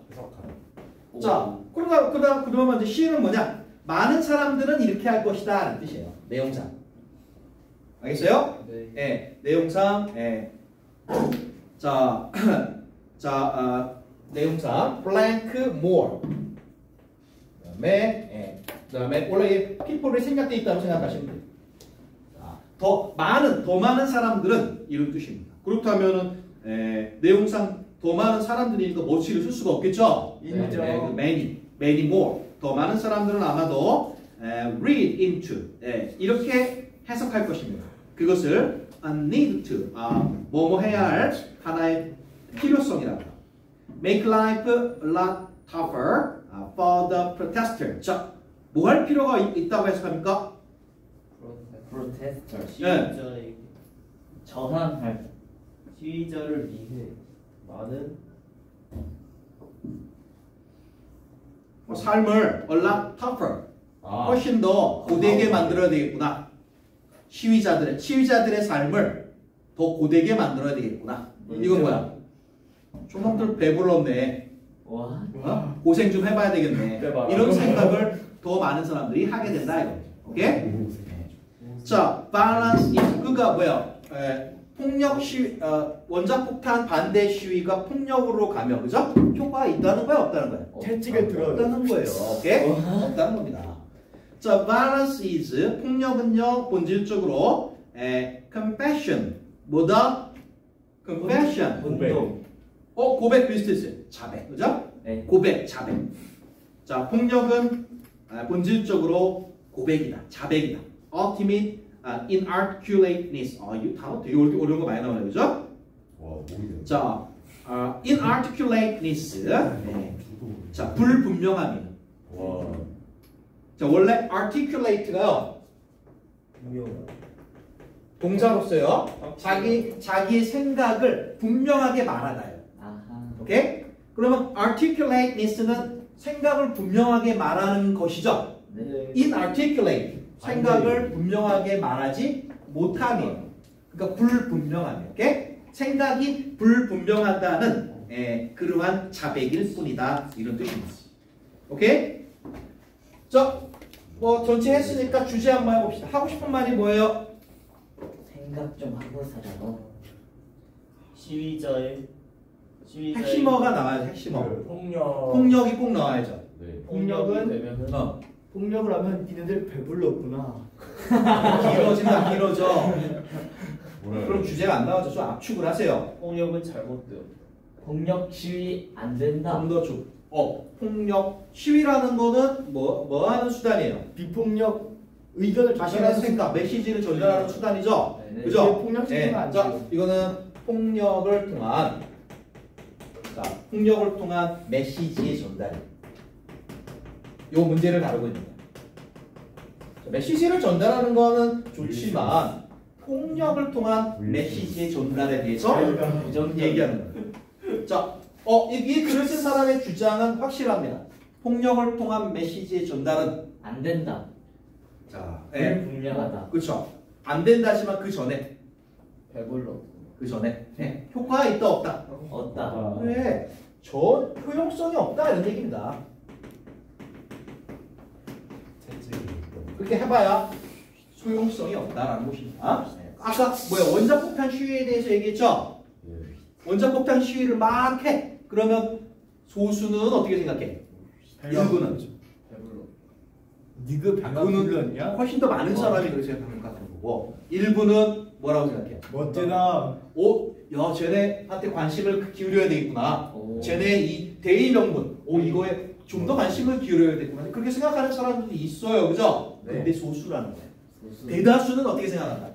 자, 그러면 이제 C는 뭐냐? 많은 사람들은 이렇게 할 것이다 라는 뜻이에요. 내용상. 알겠어요? 네. 내용상. 자, 내용상 blank more. 그다음에 원래 people이 생략돼 있다고 생각하시면 돼요. 자, 더 많은 사람들은 이런 뜻입니다. 그렇다면은 내용상 더 많은 사람들이니까 much를 쓸 수가 없겠죠? 인정. many more. 더 많은 사람들은 아마도 read into 이렇게 해석할 것입니다. 그것을 need to 뭐뭐 해야 할 하나의 필요성이라고. Make life a lot tougher for the protester. 자, 뭐 할 필요가 있다고 해석합니까? 프로테스터. 시위자의 저항할. 시위자를 위해 많은 삶을 a lot tougher, 아, 훨씬 더 고되게 만들어야 되겠구나. 시위자들의 삶을 더 고되게 만들어야 되겠구나. 이건 뭐야? 조금들 배불렀네. 와. 어? 고생 좀 해봐야 되겠네. 빼봐. 이런 생각을 더 많은 사람들이 하게 된다 이거. 오케이? 자, balance is 그가 뭐야? 폭력 시위, 원자폭탄 반대 시위가 폭력으로 가면 그죠? 효과가 있다는 거야, 없다는 거야? 채찍을 들어. 없다는 거예요. 오케이? 없다는 겁니다. 자, balance is 폭력은요 본질적으로 compassion 뭐다? compassion. 운동. 고백 비슷했어요. 자백, 그죠? 네. 고백, 자백. 자, 폭력은 본질적으로 고백이다, 자백이다. Ultimate inarticulateness. 이 단어 되게 어려운 거 많이 나오네요, 그죠? 와, 모르겠네. 자, inarticulateness. 자, 불분명함이에요. 와, 자, 원래 articulate가요 동사로서요 자기의 생각을 분명하게 말하다요. 아하. 오케이? 그러면 articulateness는 생각을 분명하게 말하는 것이죠. 네. inarticulate 생각을 분명하게 말하지 못함이에요. 그러니까 불분명함이에요. 오케이? 생각이 불분명하다는 그러한 자백일 뿐이다 이런 뜻입니다. 오케이? 자, 뭐 전체 했으니까 주제 한번 해봅시다. 하고 싶은 말이 뭐예요? 생각 좀 하고 살아. 시위자의 핵심어가 나와야죠. 핵심어. 그 폭력. 폭력이 꼭 나와야죠. 네. 폭력은 되면은 어. 폭력을 하면 니네들 배불렀구나. 길어진다, 길어져. 뭐라 그럼 주제가 안 나와죠. 좀 압축을 하세요. 폭력은 잘못돼요. 폭력 시위 안 된다. 좀 더 쭉. 폭력 시위라는 거는 뭐 하는 수단이에요? 비폭력 의견을 자신의 생각, 메시지를 전달하는 수단이죠. 네, 네. 그죠? 폭력 네. 시위는 안 자, 돼요. 이거는 폭력을 통한 메시지의 전달. 요 문제를 다루고 있는 거예요. 자, 메시지를 전달하는 거는 좋지만 폭력을 통한 메시지의 전달에 대해서 얘기하는 거예요. 자, 이 글을 쓴 사람의 주장은 확실합니다. 폭력을 통한 메시지의 전달은 안 된다. 자, 불분명하다. 그렇죠. 안 된다지만 그 전에 배불러. 효과가 있다 없다. 없다. 왜? 저 효용성이 없다 이런 얘기입니다. 그렇게 해봐야 소용성이 없다라는 것입니다. 아까 원자폭탄 시위에 대해서 얘기했죠? 예. 원자폭탄 시위를 막 해. 그러면 소수는 어떻게 생각해? 일부는 배불러. 니가 배가 그거는 불렀냐? 훨씬 더 많은 사람이 그렇게 생각하는 거고 일부는 뭐라고 생각해? 멋지다. 야 쟤네한테 관심을 기울여야 되겠구나. 오. 쟤네 이 대의 명분, 이거에 좀 더 관심을 기울여야 되겠구나. 그렇게 생각하는 사람들이 있어요, 그죠? 네. 근데 소수라는 거예요. 소수. 대다수는 어떻게 생각한다?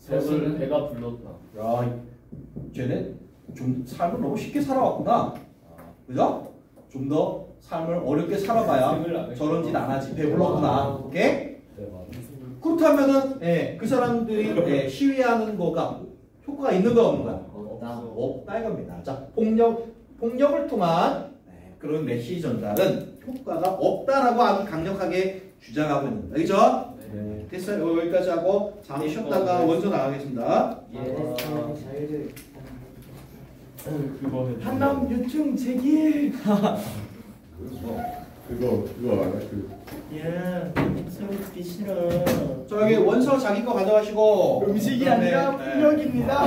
배불 배가 불렀다. 야, 쟤네 좀 삶을 너무 쉽게 살아왔구나. 그죠? 좀 더 삶을 어렵게 살아봐야 저런 짓 안 하지. 배불렀구나. 오케이? 그렇다면은 그 사람들이 시위하는 거가 효과가 있는 거 없는 거야? 없다. 없다 이겁니다. 자, 폭력을 통한 그런 메시지 전달은 효과가 없다라고 아주 강력하게 주장하고 있는 거예요. 그죠? 네. 됐어요. 여기까지 하고 잠시 쉬었다가 원서 나가겠습니다. 예. 한남 유충 제길. 그거 알아? 야, 소리 듣기 싫어. 저기 원서 자기 거 가져가시고 음식이 그다음에, 아니라 폭력입니다.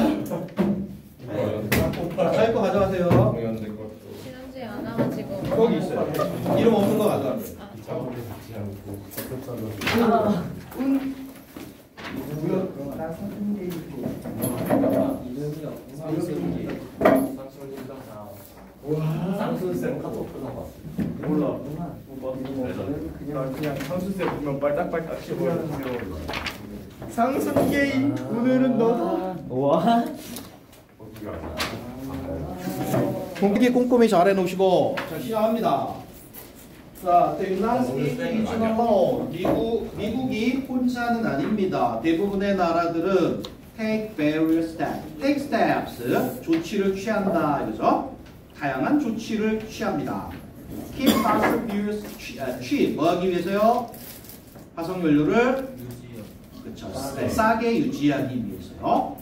자기 거 가져가세요. 지난주에 안 와가지고 거기 있어요. 이름 없는 거 가져가세요. 작업을 같이 않고 쌍순쌤 카톡 끊어봤어. 몰라. 그냥 상수세 보면 빨딱빨딱 씹어요. 상순 게임 오늘은 너도. 와. 어떻게 알아? 공기 꼼꼼히 잘 해놓으시고 자 시작합니다. 자, the United States is not alone. 미국이 혼자는 아닙니다. 대부분의 나라들은 take various steps. take steps 조치를 취한다 이거죠. 다양한 조치를 취합니다. keep fossil fuels cheap 뭐 하기 위해서요? 화석연료를 유지요. 그렇죠. 싸게 유지하기 위해서요.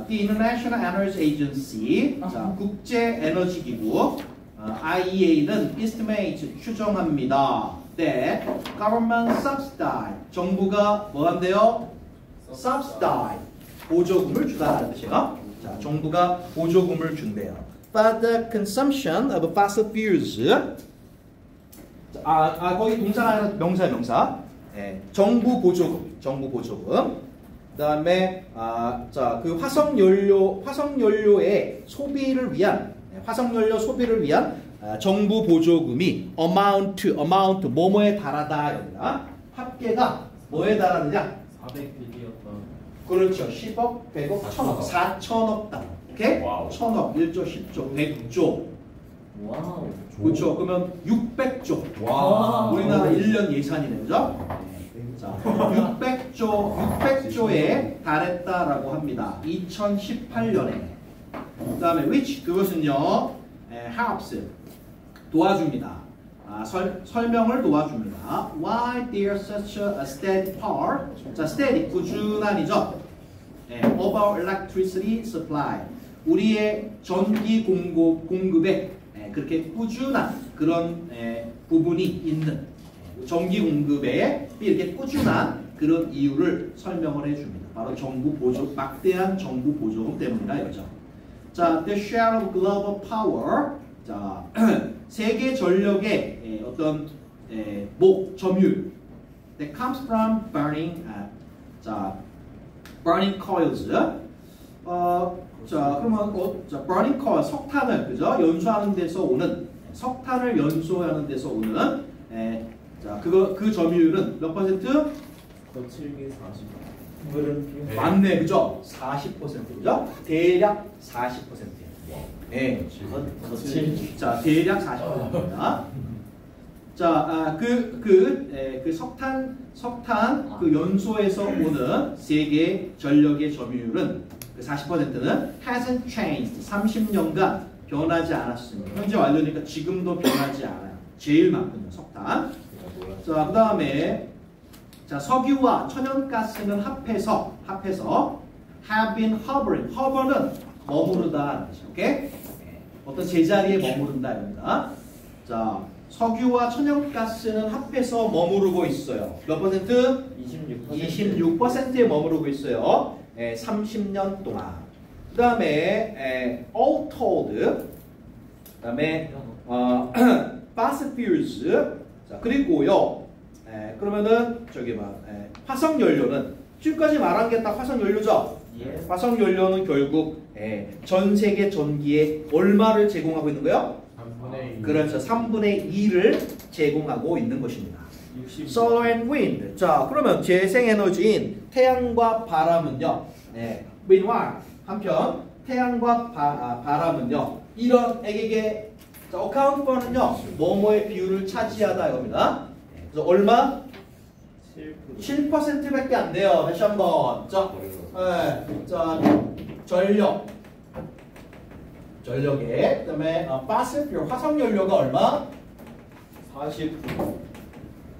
The International Energy Agency, 자, 국제 에너지 기구 IEA는 estimate 추정합니다. that government subsidize 정부가 뭐 한대요? subsidize 보조금을 주다라는 뜻이에요. 자, 정부가 보조금을 준대요. But the consumption of fossil fuels 거기 동사가 아니라 명사. 예, 정부 보조금. 그다음에 자, 그 화석연료의 소비를 위한 정부 보조금이 amount 뭐뭐에 달하다 여기다. 합계가 뭐에 달하느냐? 400빌리언. 그렇죠. 10억, 100억, 1000억, 4천억 달러. 오케이? 와우. 1000억, 1조, 10조, 100조. 와우. 그렇죠. 그러면 600조. 와. 우리나라 1년 예산이네, 그죠? 자, 600조에 달했다라고 합니다. 2018년에. 그다음에 which 그것은요, helps 도와줍니다. 설명을 도와줍니다. Why there's such a steady part? 자, steady 꾸준한이죠. of our electricity supply. 우리의 전기 공급에 그렇게 꾸준한 그런 부분이 있는 전기 공급에 이렇게 꾸준한 그런 이유를 설명을 해줍니다. 바로 막대한 정부 보조금 때문이다 이거죠. 자, the share of global power. 자, 세계 전력의 어떤 점유율. That comes from burning coils. 자, 그러면 burning coil 석탄을 그죠? 연소하는 데서 오는 자, 그 점유율은 몇 퍼센트? 거칠게 40. 맞네, 그죠? 40%죠? 대략 40%예요. 네. 자, 대략 40%입니다. 자, 그 석탄 그 연소에서 오는 세계 전력의 점유율은 그 40%는 hasn't changed. 30년간 변하지 않았습니다. 현재 완료니까 지금도 변하지 않아요. 제일 많거든요, 석탄. 자, 그다음에 자, 석유와 천연가스는 합해서 have been hovering. hover는 머무르다. 오케이? 어떤 제자리에 머무른다 입니다. 자, 석유와 천연가스는 합해서 머무르고 있어요. 몇 퍼센트? 26%에 머무르고 있어요. 30년 동안. 그 다음에 all told. 그 다음에 fossil fuels. 자, 그리고요. 그러면은 화석연료는 지금까지 말한 게 딱 화석연료죠. 화석연료는 결국 전 세계 전기의 얼마를 제공하고 있는 거예요? 3분의 2. 그렇죠. 3분의 2를 제공하고 있는 것입니다. Solar and wind. 자, 그러면 재생에너지인 태양과 바람은요. meanwhile, 한편 태양과 바람은요. 이런 액에게 account for는요. 뭐뭐의 비율을 차지하다 이겁니다. 그래서 얼마? 7%밖에 안 돼요. 다시 한번. 자, 전력에 그다음에 fossil fuel 화석연료가 얼마? 40.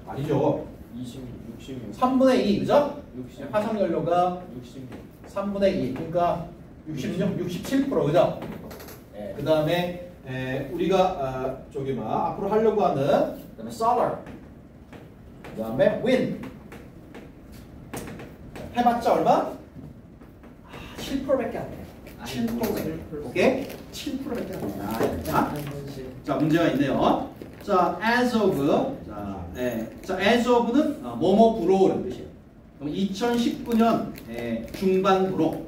아니죠. 66. 3분의 2 그죠? 60. 화석연료가 66. 3분의 2 그러니까 67% 그죠? 그다음에 우리가 앞으로 하려고 하는 그다음에 solar 그다음에 wind 해봤자 얼마? 7%밖에 안 돼. 7%. 오케이? 7%밖에 안 된다. 자, 문제가 있네요. 자, as of. 자, as of는 뭐뭐부로라는 뜻이에요. 그럼 2019년 중반부로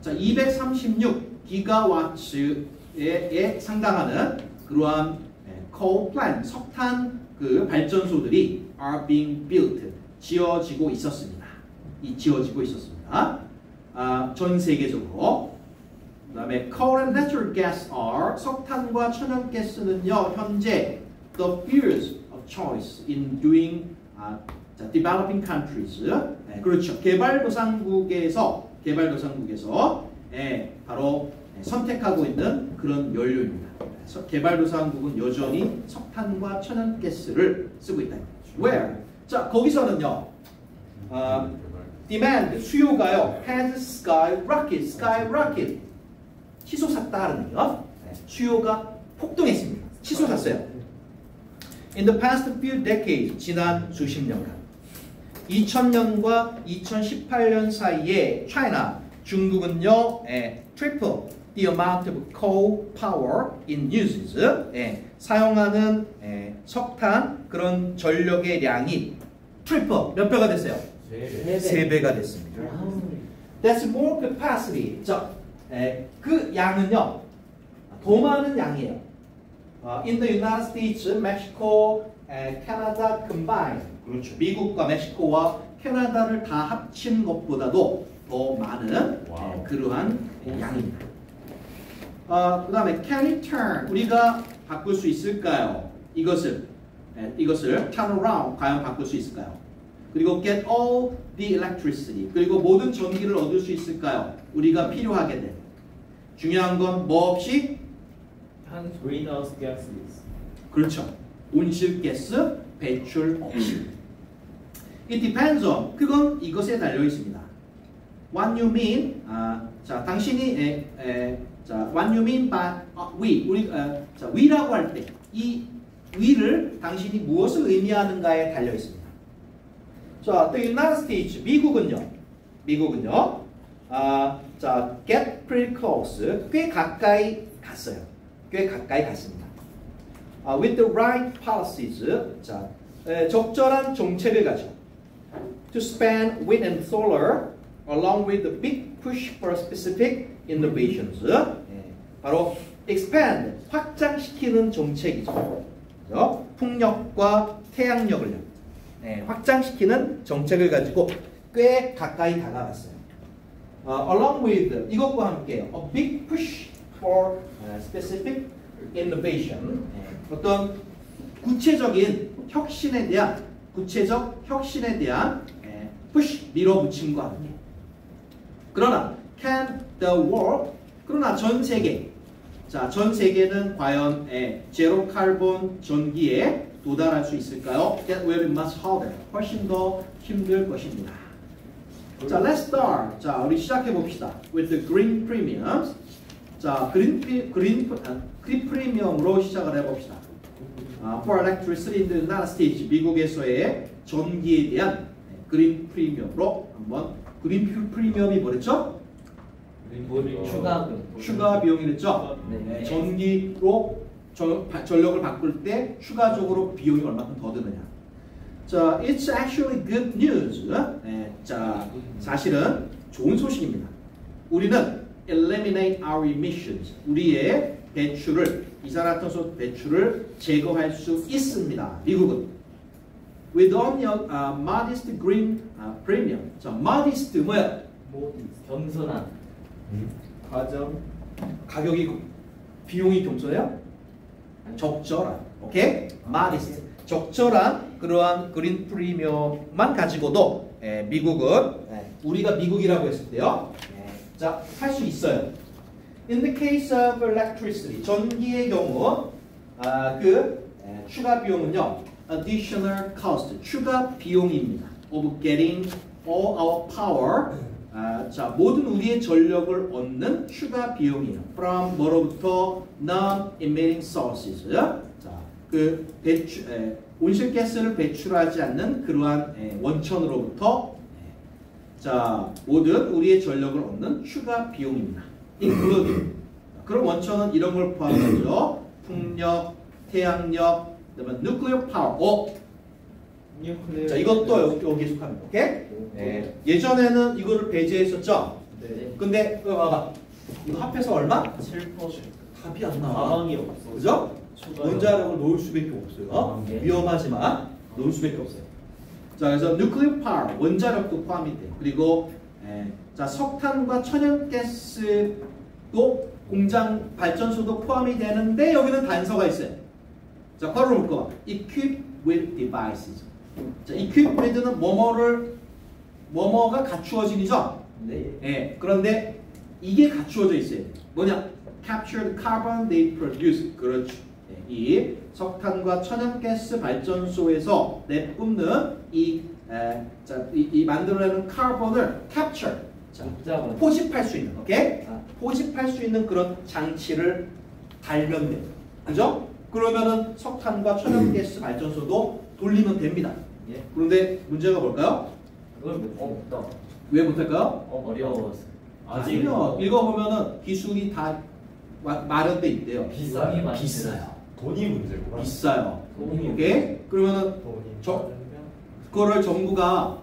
자, 236 기가와트에 상당하는 그러한 coal plant 석탄 그 발전소들이 are being built 지어지고 있었습니다. 전 세계적으로. 그다음에 coal and natural gas are 석탄과 천연가스는요 현재 the fuels of choice in doing 자, developing countries. 그렇죠. 개발도상국에서 바로 선택하고 있는 그런 연료입니다. 개발도상국은 여전히 석탄과 천연가스를 쓰고 있다. Where? 자, 거기서는요. demand, 수요가요. has skyrocket. 치솟았다는 얘기요. 수요가 폭등했습니다. 치솟았어요. In the past few decades, 지난 수십 년간 2000년과 2018년 사이에 China, 중국은요, triple the amount of coal power in uses, 사용하는 석탄 그런 전력의 량이 triple 몇 배가 됐어요? 3배가 됐습니다. That's more capacity. 자, 그 양은요, 더 많은 양이에요. In the United States, Mexico, Canada combined. 그렇죠. 미국과 멕시코와 캐나다를 다 합친 것보다도 더 많은 그러한 양입니다. 그 다음에 can it turn? 우리가 바꿀 수 있을까요? 이것을 turn around 과연 바꿀 수 있을까요? 그리고 get all the electricity. 그리고 모든 전기를 얻을 수 있을까요? 우리가 필요하게 된. 중요한 건 뭐 없이? greenhouse gases. 그렇죠. 온실가스 배출 없이. It depends on. 그건 이것에 달려 있습니다. What you mean? 자, 당신이 자, what you mean by we? 자, we라고 할 때 이 we를 당신이 무엇을 의미하는가에 달려 있습니다. 자, the United States 미국은요. 자, get pretty close. 꽤 가까이 갔어요. 꽤 가까이 갔습니다. With the right policies. 자, 적절한 정책을 가지고. To span wind and solar, along with the big push for specific innovations. 바로 expand, 확장시키는 정책이죠. 그렇죠? 풍력과 태양력을요. 확장시키는 정책을 가지고 꽤 가까이 다가갔어요. Along with 이것과 함께요. A big push for specific innovation. 어떤 구체적 혁신에 대한 push 밀어붙임과 함께. 그러나 can the world 그러나 전 세계 자, 전 세계는 과연 제로 카본 전기에 도달할 수 있을까요? That will be much harder. 훨씬 더 힘들 것입니다. 자, let's start. 자, 우리 시작해 봅시다. With the green premiums. 자, 그린 프리미엄으로 시작을 해봅시다. For electricity in the United States, 미국에서의 전기에 대한 그린 프리미엄으로 한번 그린 프리미엄이 뭐랬죠? 추가 비용이랬죠? 네. 전기로 전력을 바꿀 때 추가적으로 비용이 얼마큼 더 드느냐? 자, it's actually good news. 자, 사실은 좋은 소식입니다. 우리는 eliminate our emissions. 우리의 배출을 이산화탄소 배출을 제거할 수 있습니다. 미국은 with only a modest green premium. 자, modest 뭐야? 겸손한. 가격이 비용이 겸손해요? 적절한. 오케이? modest. 적절한 그러한 그린 프리미엄만 가지고도 미국은 우리가 미국이라고 했을 때요. 자, 할 수 있어요. In the case of electricity, 전기의 경우 추가 비용은요, additional cost, 추가 비용입니다. Of getting all our power, 자, 모든 우리의 전력을 얻는 추가 비용이에요. From 뭐로부터 non-emitting sources. 자, 온실가스를 배출하지 않는 그러한 원천으로부터 자, 모든 우리의 전력을 얻는 추가 비용입니다. including. 그럼 원천은 이런 걸 포함하죠. 풍력, 태양력, 그다음에 nuclear power. 자, 이것도 여기에 속합니다. 오케이? 예전에는 이거를 배제했었죠. 네. 근데 봐봐. 이거 합해서 얼마? 7%. 답이 안 나와. 가방이 없어. 그죠? 원자력을 놓을 수밖에 없어요. 위험하지만 놓을 수밖에 없어요. 자, 그래서 nuclear power, 원자력도 포함이 돼요. 그리고 자, 석탄과 천연가스도 공장 발전소도 포함이 되는데 여기는 단서가 있어요. 자, 괄호 묶어. Equipped with devices. 자, equipped with는 뭐뭐가 갖추어진이죠. 네. 예. 그런데 이게 갖추어져 있어요. 뭐냐? captured carbon they produce. 그렇죠. 예, 이 석탄과 천연가스 발전소에서 내뿜는 이 만들어내는 카본을 capture. 자, 복잡한. 포집할 수 있는, 오케이? 아. 포집할 수 있는 그런 장치를 달면 돼요. 그죠? 그러면은 석탄과 천연가스 발전소도 돌리면 됩니다. 예. 그런데 문제가 뭘까요? 그걸 못했다. 왜 못할까요? 어려워서. 아니요. 읽어보면은 기술이 다 마련돼 있대요. 비싸요. 비싸요. 돈이 문제구나. 비싸요. 돈이 오케이? 그러면은 돈이. 그거를 정부가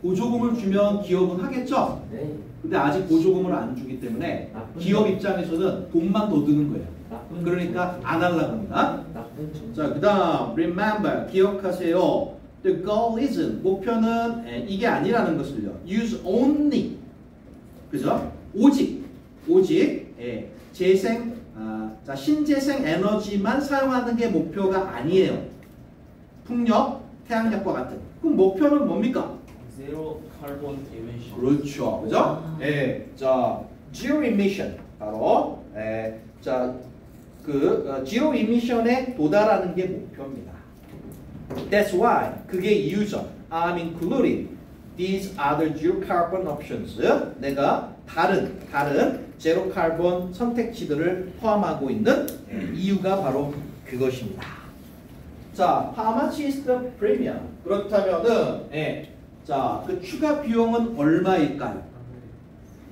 보조금을 주면 기업은 하겠죠? 네. 근데 아직 보조금을 안 주기 때문에 나쁜 기업 점. 입장에서는 돈만 더 드는 거예요. 나쁜 그러니까 점. 안 하려고 합니다. 나쁜 점. 자, 그 다음 remember, 기억하세요. The goal isn't, 목표는 이게 아니라는 것을요. use only, 그죠? 오직 자, 신재생 에너지만 사용하는 게 목표가 아니에요. 풍력, 태양력과 같은. 그럼 목표는 뭡니까? Zero carbon emission. 그렇죠, 그죠? 예, 자, zero emission 바로 zero emission에 도달하는 게 목표입니다. That's why 그게 이유죠. I'm including these other zero carbon options. 내가 다른 제로 카본 선택지들을 포함하고 있는 이유가 바로 그것입니다. 자, how much is the premium? 그렇다면은 자, 그 추가 비용은 얼마일까요?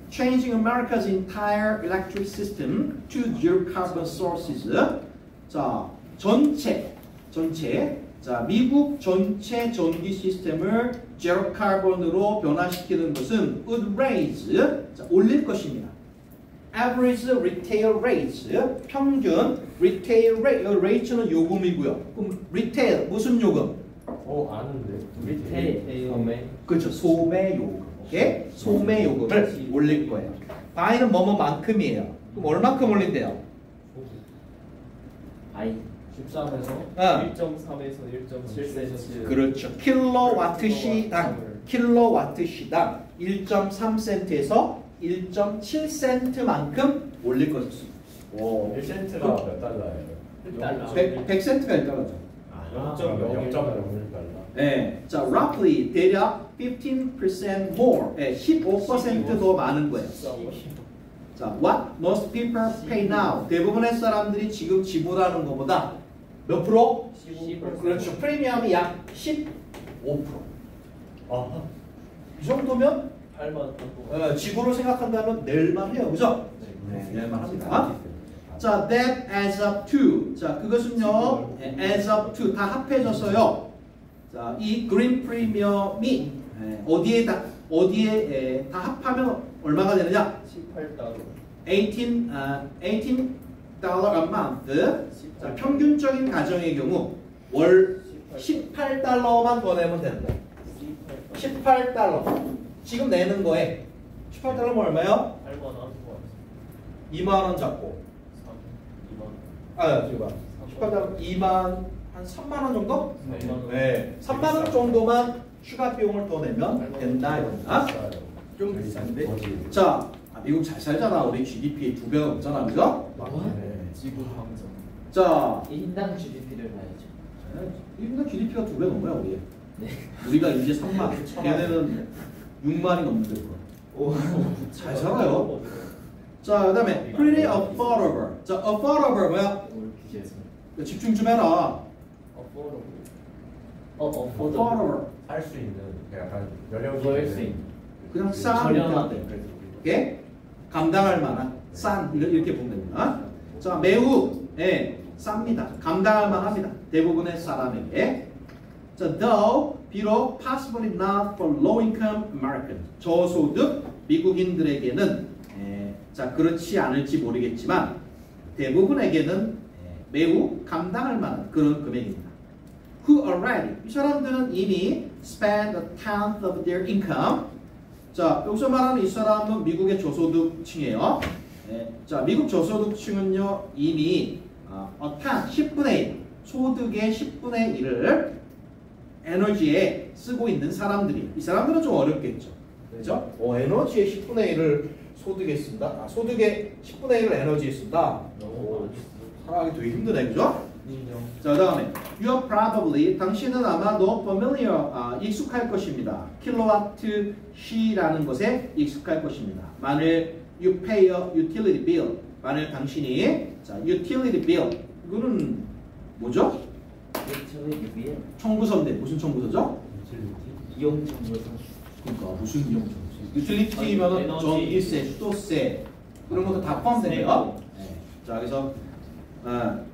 Changing America's entire electric system to zero carbon sources. 자, 자, 미국 전체 전기 시스템을 제로 카본으로 변화시키는 것은 would raise, 자, 올릴 것입니다. Average retail rates, 평균 retail rate는 요금이고요. 그럼 retail 무슨 요금? 아는데. 리테일. 그렇죠. 소매 요금. 오케이? 소매 요금을 올릴 거예요. by는 뭐뭐만큼이에요. 그럼 얼마큼 올린대요? 아이. 13에서 아. 1.3에서 1.7cm. 그렇죠. 킬로와트시당 1.3센트에서 1.7센트만큼 올릴 것이었습니다. 오. 1센트가 몇 달러예요? 100센트가 1달러죠. 0.01달러. 네. 자, roughly 대략 15% more. 네, 15% 더 많은 거예요. 자, what most people pay now. 대부분의 사람들이 지금 지불하는 것보다 몇 프로? 15%. 그렇죠. 프리미엄이 약 15%. 아, 이 정도면 8만 원. 지불을 생각한다면 낼만 해요. 그죠? 네, 낼만 합니다. 자, that adds up to. 자, 그것은요, adds up to 다 합해져서요. 자, 이 그린 프리미엄이 어디에 다 합하면 얼마가 되느냐? 18달러. $18 a month. 자, 평균적인 가정의 경우 월 18달러만 더 내면 되는 거예요. 18달러. 지금 내는 거에 18달러면 얼마요? 8만 원. 2만 원 잡고. 2만. 지금 18달러 2만 한 3만 원 정도? 3만 원. 네. 3만 원 정도만 추가 비용을 더 내면 된다 이겁니다. 좀 비싼데? 자, 미국 잘 살잖아. 우리 GDP의 2배가 넘잖아. 그죠? 지구 방정. 자, 1인당 GDP를 봐야죠. 일본의 GDP가 2배 넘어요, 우리. 네. 우리가 이제 3만, 걔네는 6만이 넘는데 잘 살아요. 자, 그다음에 pretty affordable. 자, affordable 뭐야? 오늘 퀴즈에서. 집중 좀 해라. affordable. 할 수 있는 약간 연령이 구할 수 있는. 그냥 싼 저렴한. 이렇게. 오케이? 감당할 만한 싼 이렇게 보면 됩니다. 자, 매우 쌉니다. 감당할 만합니다. 대부분의 사람에게. 자, though 비록 possibly not for low-income Americans. 저소득 미국인들에게는 자, 그렇지 않을지 모르겠지만 대부분에게는 매우 감당할 만한 그런 금액입니다. Who already 이 사람들은 이미 spend a tenth of their income. 자, 여기서 말하는 이 사람은 미국의 저소득층이에요. 자, 미국 저소득층은요 이미 a tenth 10분의 1 소득의 10분의 1을 에너지에 쓰고 있는 사람들이 이 사람들은 좀 어렵겠죠. 그죠? 에너지의 10분의 1을 소득에 쓴다. 소득의 10분의 1을 에너지에 쓴다. 살아가기 되게 힘드네, 그죠? 자, 그다음에 you're probably 당신은 아마도 familiar 익숙할 것입니다. 킬로와트 시라는 것에 익숙할 것입니다. 만일 you pay a utility bill 만일 당신이 자 utility bill 이거는 뭐죠? 청구서인데 무슨 청구서죠? 이용 청구서. 그러니까 무슨 이용 청구서? 유틸리티면은 에너지. 전기세, 수도세 이런 것도 다 포함되네요. 네. 자 그래서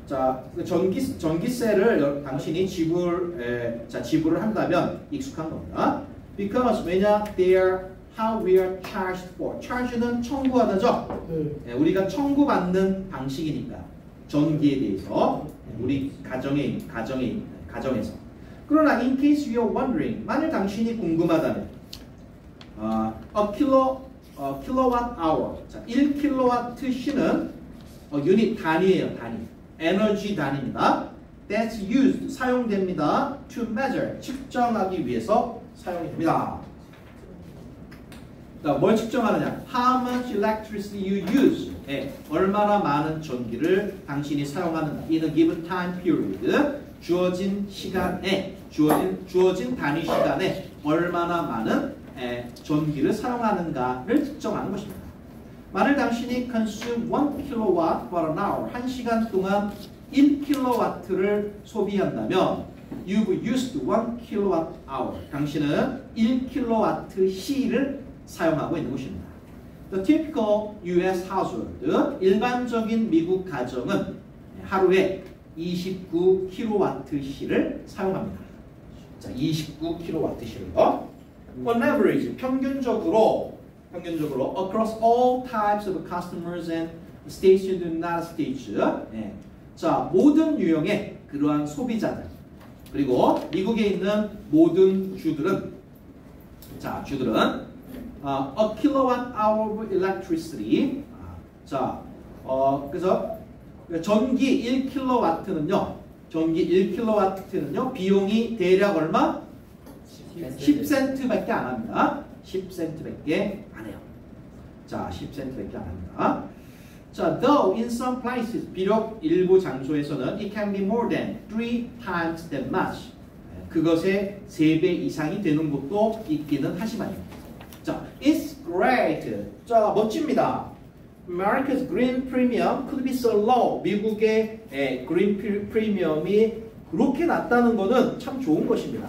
자 전기세를 당신이 지불을 한다면 익숙한 겁니다. Because 왜냐 they're how we are charged for. charge는 청구하다죠. 네, 우리가 청구받는 방식이니까 전기에 대해서 우리 가정에서. 그러나 in case you are wondering 만일 당신이 궁금하다면 kilowatt hour. 자, 1kW 시는 유닛 단위예요, 단위. 에너지 단위입니다. That's used 사용됩니다. To measure 측정하기 위해서 사용이 됩니다. 자, 뭘 측정하느냐? How much electricity you use. 네, 얼마나 많은 전기를 당신이 사용하는가? In a given time period. 주어진 시간에, 주어진 단위 시간에 얼마나 많은 전기를 사용하는가를 측정하는 것입니다. 만일 당신이 consume 1 kilowatt for an hour, 1시간 동안 1kW를 소비한다면 you've used 1 kilowatt hour. 당신은 1kW 시를 사용하고 있는 것입니다. The typical US household, 일반적인 미국 가정은 하루에 29kWh를 사용합니다. 자, 29kWh를요. On average, 평균적으로 across all types of customers and stations in the United States. 예. 자, 모든 유형의 그러한 소비자들 그리고 미국에 있는 모든 주들은 a kilowatt hour of electricity. 그래서 전기 1kW는요, 비용이 대략 얼마? 10센트밖에 안 합니다. 10센트밖에 안 해요. 자, 10센트밖에 안 합니다. 자, though in some places, 비록 일부 장소에서는 it can be more than 3 times that much. 그것의 3배 이상이 되는 곳도 있기는 하지만요. 자, it's great. 자, 멋집니다. America's green premium could be so low. 미국의 green 프리미엄이 그렇게 낮다는 것은 참 좋은 것입니다.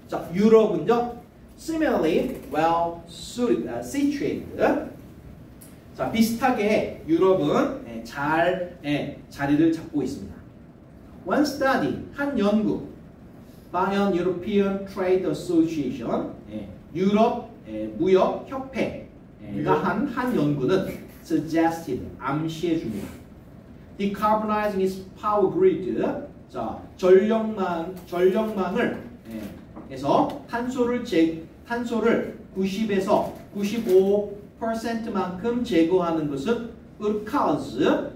자, 유럽은요, similarly well situated. 자, 비슷하게 유럽은 잘 자리를 잡고 있습니다. One study, 한 연구, by an European Trade Association, 유럽 무역 협회가 한 연구는 suggested, 암시해 줍니다. Decarbonizing its power grid, 자, 전력망을 해서 탄소를 90에서 95%만큼 제거하는 것은 cause,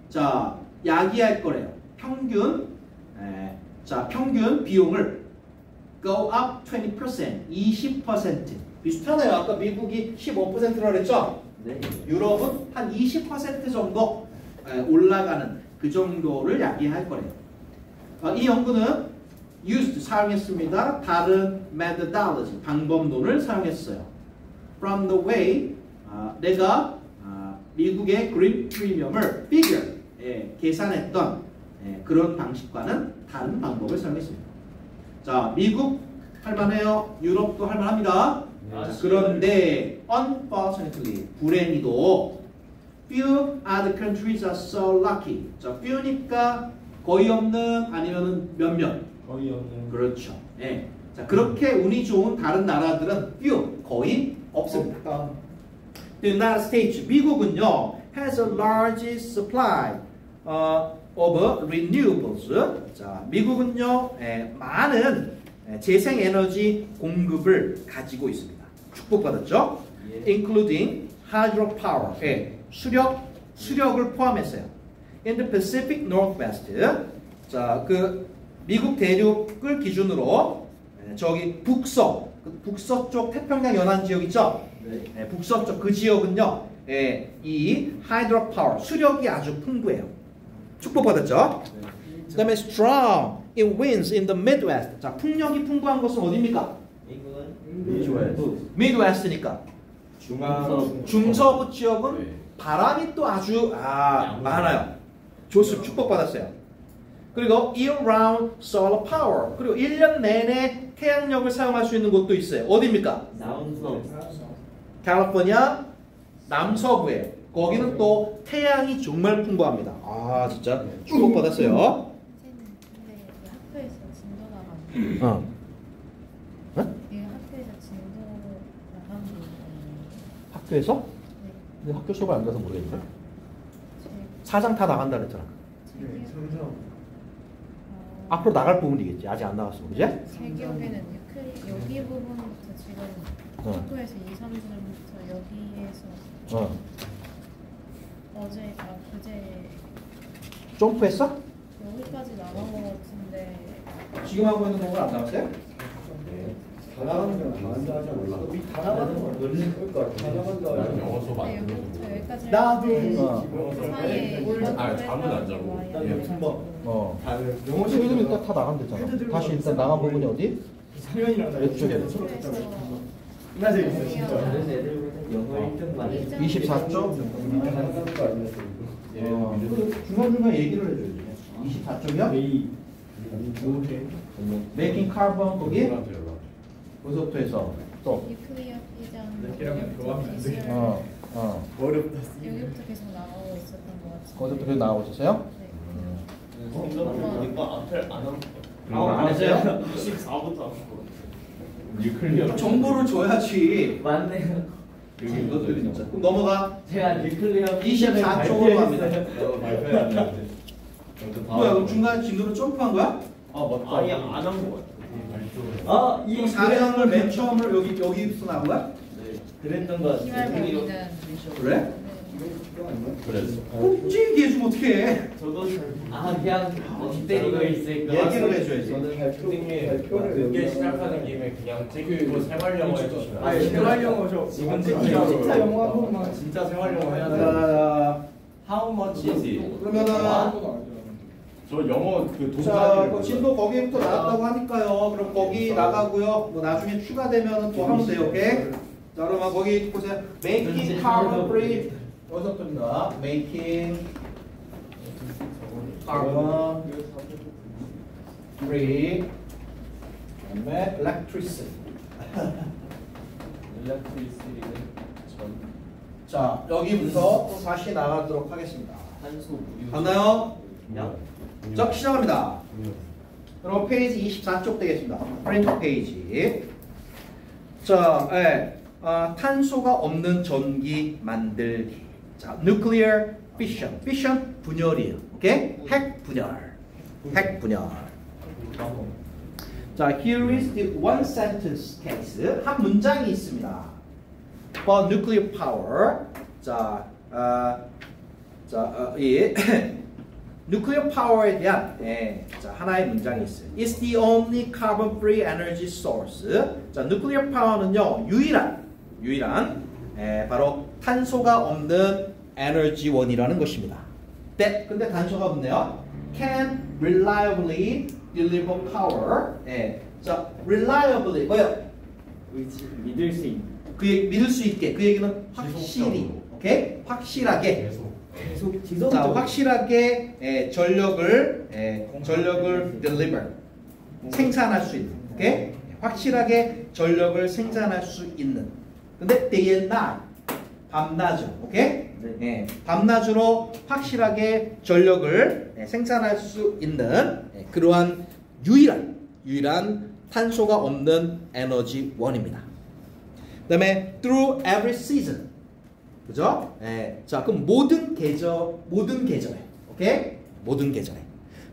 자, 야기할 거래요. 평균 비용을 go up 20%, 20%. 비슷하네요. 아까 미국이 15%라고 그랬죠? 네. 유럽은 한 20% 정도 올라가는 그 정도를 야기할 거래요. 이 연구는 used 사용했습니다. 다른 methodology 방법론을 사용했어요. From the way 내가 미국의 green premium을 figure 계산했던 그런 방식과는 다른 방법을 사용했습니다. 자, 미국 할만해요. 유럽도 할만합니다. 자, 그런데 unfortunately 불행히도 few other countries are so lucky. 자, few니까 거의 없는 아니면은 몇몇 거의 없는. 그렇죠. 예. 자, 그렇게 운이 좋은 다른 나라들은 few 거의 없습니다. The United States 미국은요 has a large supply of renewables. 자, 미국은요 많은 재생에너지 공급을 가지고 있습니다. 축복받았죠? Including hydropower. 수력을 포함했어요. In the Pacific Northwest. 자, 그 미국 대륙을 기준으로 저기 북서쪽 태평양 연안 지역 있죠? 네, 북서쪽 그 지역은요, 이 하이드로 파워 수력이 아주 풍부해요. 축복받았죠? 그다음에 strong in winds in the Midwest. 자, 풍력이 풍부한 곳은 어디입니까? 미국은 Midwest니까 중서부 지역은 바람이 또 아주 많아요. 좋습니다. 축복받았어요. 그리고 year-round solar power. 그리고 1년 내내 태양력을 사용할 수 있는 곳도 있어요. 어디입니까? 남서 캘리포니아 남서부에. 거기는 또 태양이 정말 풍부합니다. 아, 진짜 축복받았어요. 근데 여기 학교에서 진도 나가는 이 학교에서 진도 나가는 게 학교에서? 네. 근데 학교 수업을 안 가서 모르겠는데. 제 사장 다 나간다 그랬잖아. 앞으로 나갈 부분이겠지. 아직 안 나갔어. 그지? 제 기억에는 여기 부분부터 지금 학교에서 2, 3주부터 여기에서 어제 그제 점프했어? 여기까지 나간 것 같은데 지금 하고 있는 동안 안 나왔어요? 다 나가는 건 다 하지 몰라. 다 나가는 거 그러니까 다 나간다. 나는 영어 수업 안 네, 듣는 여기부터 여기까지 나도 그 사이에 이번 잠은 안 자고. 영어 지금 일단 다 나간댔잖아. 다시 일단 나간 부분이 어디? 상현이랑 나 왼쪽에. 서로 그래서 나 재밌어 진짜. 다른 애들보다 영어 1등 많이 24점? 나가는 거 아니었어. 중간중간 얘기를 해줘야지. 24점이요? 메이 Making carbon 거기? 누구한테 연락? 거기서부터 해서 또 뉴클리어 피장 걔랑 대화하면 안 돼. 어렵다. 여기부터 계속 나오고 있었던 것 같아요. 거기서부터 계속 나오고 있었어요? 네. 이거 앞에 안 하고 안 했어요? 24부터 뉴클리어 정보를 줘야지. 맞네요. 이것들이 진짜. 그럼 넘어가. 제가 뉴클리어 24쪽으로 갑니다. 발표해 안 되는데. 뭐야, 그럼 중간에 진도로 점프한 거야? 맞다. 아니 안한 거 같아. 이 4강을 맨 처음으로 여기서 나온 거야? 그랬던 것 같아요. 기말 범위는 그래? 네. 그랬어. 굳이 얘기해주면 어떡해. 저도 그냥 때리고 있으니까 얘기를 해줘야지. 선생님 늦게 시작하는 김에 그냥 찍고 생활 영어 해주시면 아니 생활 영어 저 지금 진짜 영어 한 번만. 진짜 생활 영어 해야 돼. 자, How much is it? 그러면은 저 영어 그 자, 동사를 그 진도 거기부터 나왔다고 하니까요. 그럼 거기 나가고요. 뭐 나중에 추가되면은 또 하면 돼요. 오케이? 자, 그러면 거기 보세요. Making carbon free. 어디서부터인가? Making carbon free. 그다음에 electricity. 일렉트리시티는 전 자, 여기부터 또 다시 나가도록 하겠습니다. 탄소 무유. 봤나요? 음. 자, 시작합니다. 그럼 페이지 24쪽 되겠습니다. 프린트 페이지. 자, 탄소가 없는 전기 만들기. 자, nuclear fission. fission 분열이에요. 오케이? 핵 분열. 핵 분열. 자, here is the one sentence case. 한 문장이 있습니다. For nuclear power. 자, 이 nuclear power에 대한 자, 하나의 문장이 있어요. It's the only carbon-free energy source. 자, nuclear power는요 유일한 바로 탄소가 없는 에너지원이라는 것입니다. 네, 근데 단서가 없네요. Can reliably deliver power. 자, reliably 뭐요? 믿을 수 있는. 그 얘기 믿을 수 있게. 그 얘기는 확실히, 오케이? 확실하게. 계속 자, 확실하게 전력을 deliver 생산할 수 있는, 오케이? 확실하게 전력을 생산할 수 있는. 근데 day and night 밤낮으로, 오케이? 네. 밤낮으로 확실하게 전력을 생산할 수 있는 그러한 유일한 탄소가 없는 에너지원입니다. 그다음에 through every season. 그죠? 자, 그럼 모든 계절에, 오케이? 모든 계절에.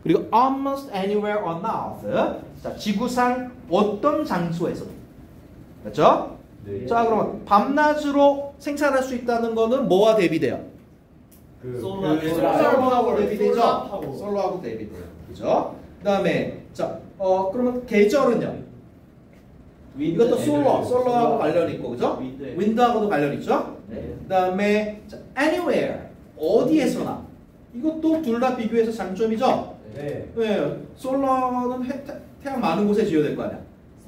그리고 almost anywhere on earth. 자, 지구상 어떤 장소에서도. 그렇죠? 네. 자, 그럼 밤낮으로 생산할 수 있다는 거는 뭐와 대비돼요? 솔라 솔라하고 대비되죠? 솔라하고 대비돼요. 그죠? 그다음에 자, 그러면 계절은요. 이것도 솔러하고 관련 있고, 그죠? 윈드하고도 관련 있죠? 네. 그다음에 자, anywhere 어디에서나 이것도 둘 다 비교해서 장점이죠. 네. 네, 솔러는 태양 많은 곳에 지어야 될 거 아니야.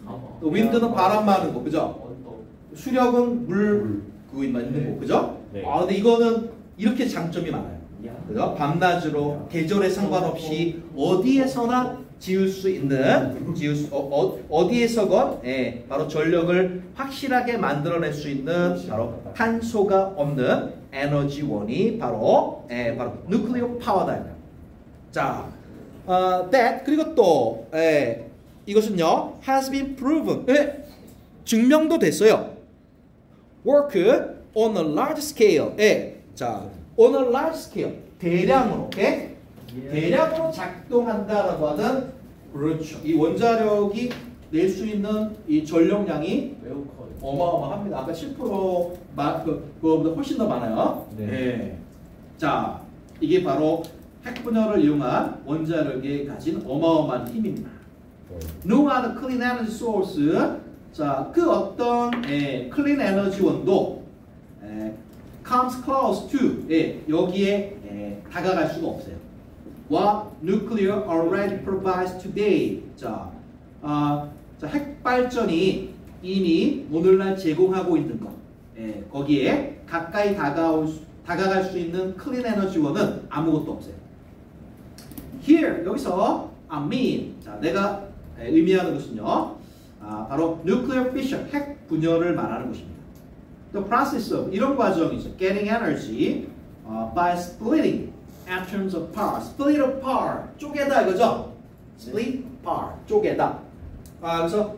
사막. 또 윈드는 바람 많은 곳, 그죠? 언덕. 수력은 물 그거 있는 곳, 그죠? 네. 근데 이거는 이렇게 장점이 많아요. 야. 그죠? 밤낮으로 계절에 상관없이 어디에서나 지을 수 있는 어디에서건 바로 전력을 확실하게 만들어낼 수 있는 바로 탄소가 없는 에너지원이 바로 nuclear power다. 자, that 그리고 또 이것은요 has been proven 증명도 됐어요. work on a large scale. 자, on a large scale 대량으로, 오케이? 대량으로 작동한다라고 하는 그렇죠. 이 원자력이 낼 수 있는 이 전력량이 매우 커요. 어마어마합니다. 아까 7% 그거보다 훨씬 더 많아요. 네. 자, 이게 바로 핵분열을 이용한 원자력이 가진 어마어마한 힘입니다. No other clean energy source. 자, 그 어떤 clean 에너지원도 comes close to 여기에 다가갈 수가 없어요. What nuclear already provides today. 자, 핵발전이 이미 오늘날 제공하고 있는 것. 거기에 가까이 다가갈 수 있는 클린 에너지원은 아무것도 없어요. Here 여기서 I mean 자, 내가 의미하는 것은요. 바로 nuclear fission 핵 분열을 말하는 것입니다. The process of 이런 과정이죠. Getting energy by splitting atoms apart. Split apart. 쪼개다 이거죠? Split apart. 쪼개다. 그래서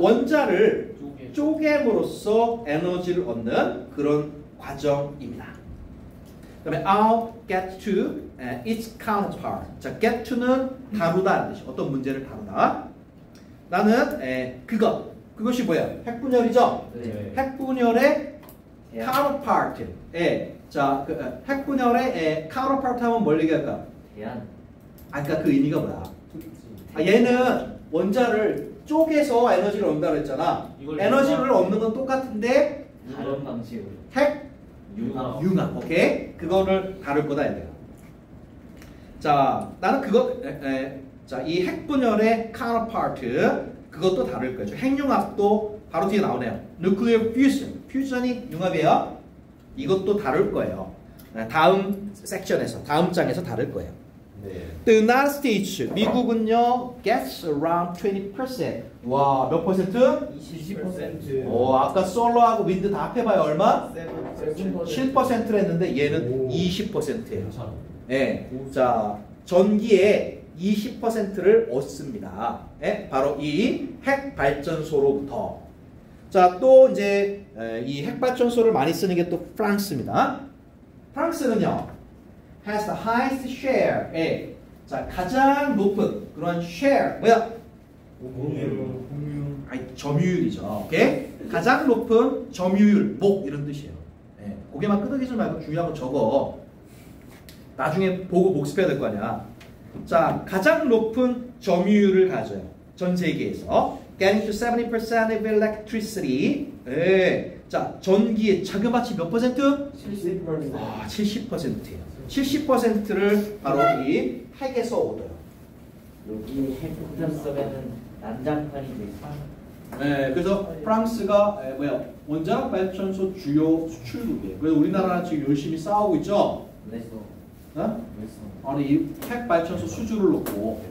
원자를 쪼개므로써 에너지를 얻는 그런 과정입니다. 그다음에 I'll get to its counterpart. 자, get to는 다루다는 뜻이 어떤 문제를 다루다. 나는 그것이 뭐예요? 핵분열이죠? 네. 핵분열의 counterpart. 자, 핵분열의 counterpart 하면 뭘 얘기할까? 대안. 아까 그 의미가 뭐야? 얘는 원자를 쪼개서 에너지를 얻는다고 했잖아. 에너지를 얻는 건 똑같은데 다른 방식으로. 핵 융합. 융합. 오케이? 그거를 다룰 거다 얘들아. 자, 나는 자, 이 핵분열의 counterpart 그것도 다룰 거예요. 핵융합도 바로 뒤에 나오네요. nuclear fusion. 퓨전이 융합이에요. 이것도 다룰 거예요. 다음 섹션에서, 다음 장에서 다룰 거예요. The United States, 미국은요, gets around 20%. 와, 몇 퍼센트? 20%. 아까 솔러하고 윈드 다 합해봐요. 얼마? 7%. 7%를 했는데 얘는 20%예요. 자, 전기의 20%를 얻습니다. 바로 이 핵발전소로부터. 자, 또 이제 이 핵발전소를 많이 쓰는 게 또 프랑스입니다. 프랑스는요, has the highest share. 자, 가장 높은 그런 share 뭐야? 점유율이죠. 오케이? 가장 높은 점유율, 목 이런 뜻이에요. 고개만 끄덕이지 말고 중요한 거 적어. 나중에 보고 복습해야 될 거 아니야. 자, 가장 높은 점유율을 가져요. 전 세계에서. Getting to 70% of electricity. 자, 전기의 자그마치 몇 퍼센트? 70%. 70%예요. 70%를 바로 이 핵에서 얻어요. 여기 핵폭탄 속에는 난장판이 되죠. 그래서 프랑스가 원자력 발전소 주요 수출국이에요. 그래서 우리나라는 지금 열심히 싸우고 있죠. 그래서 아니 이 핵 발전소 수주를 놓고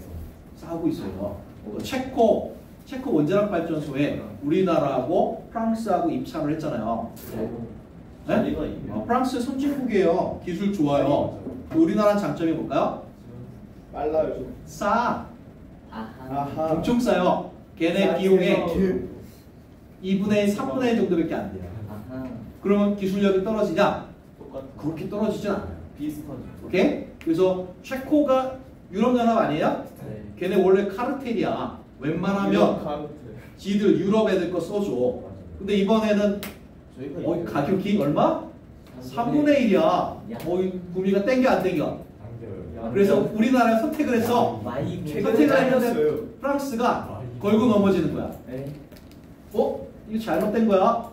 싸우고 있어요. 체코 원자력 발전소에 우리나라하고 프랑스하고 입찰을 했잖아요. 네? 프랑스 선진국이에요. 기술 좋아요. 우리나라는 장점이 뭘까요? 빨라요. 싸. 아하. 엄청 싸요. 걔네 비용의 2분의 1, 3분의 1 정도밖에 안 돼요. 아하. 그러면 기술력이 떨어지냐? 똑같은. 그렇게 떨어지진 않아요. 비슷하죠. 오케이? 그래서 체코가 유럽연합 아니에요? 네. 걔네 원래 카르텔이야. 웬만하면 지들 유럽 애들 거 써줘. 근데 이번에는 가격이 얼마? 3분의 1이야. 구미가 땡겨 안 땡겨? 그래서 우리나라 선택을 했어. 많이 선택을 했는데 잘렸어요. 프랑스가 걸고 넘어지는 거야. 에? 이거 잘못된 거야.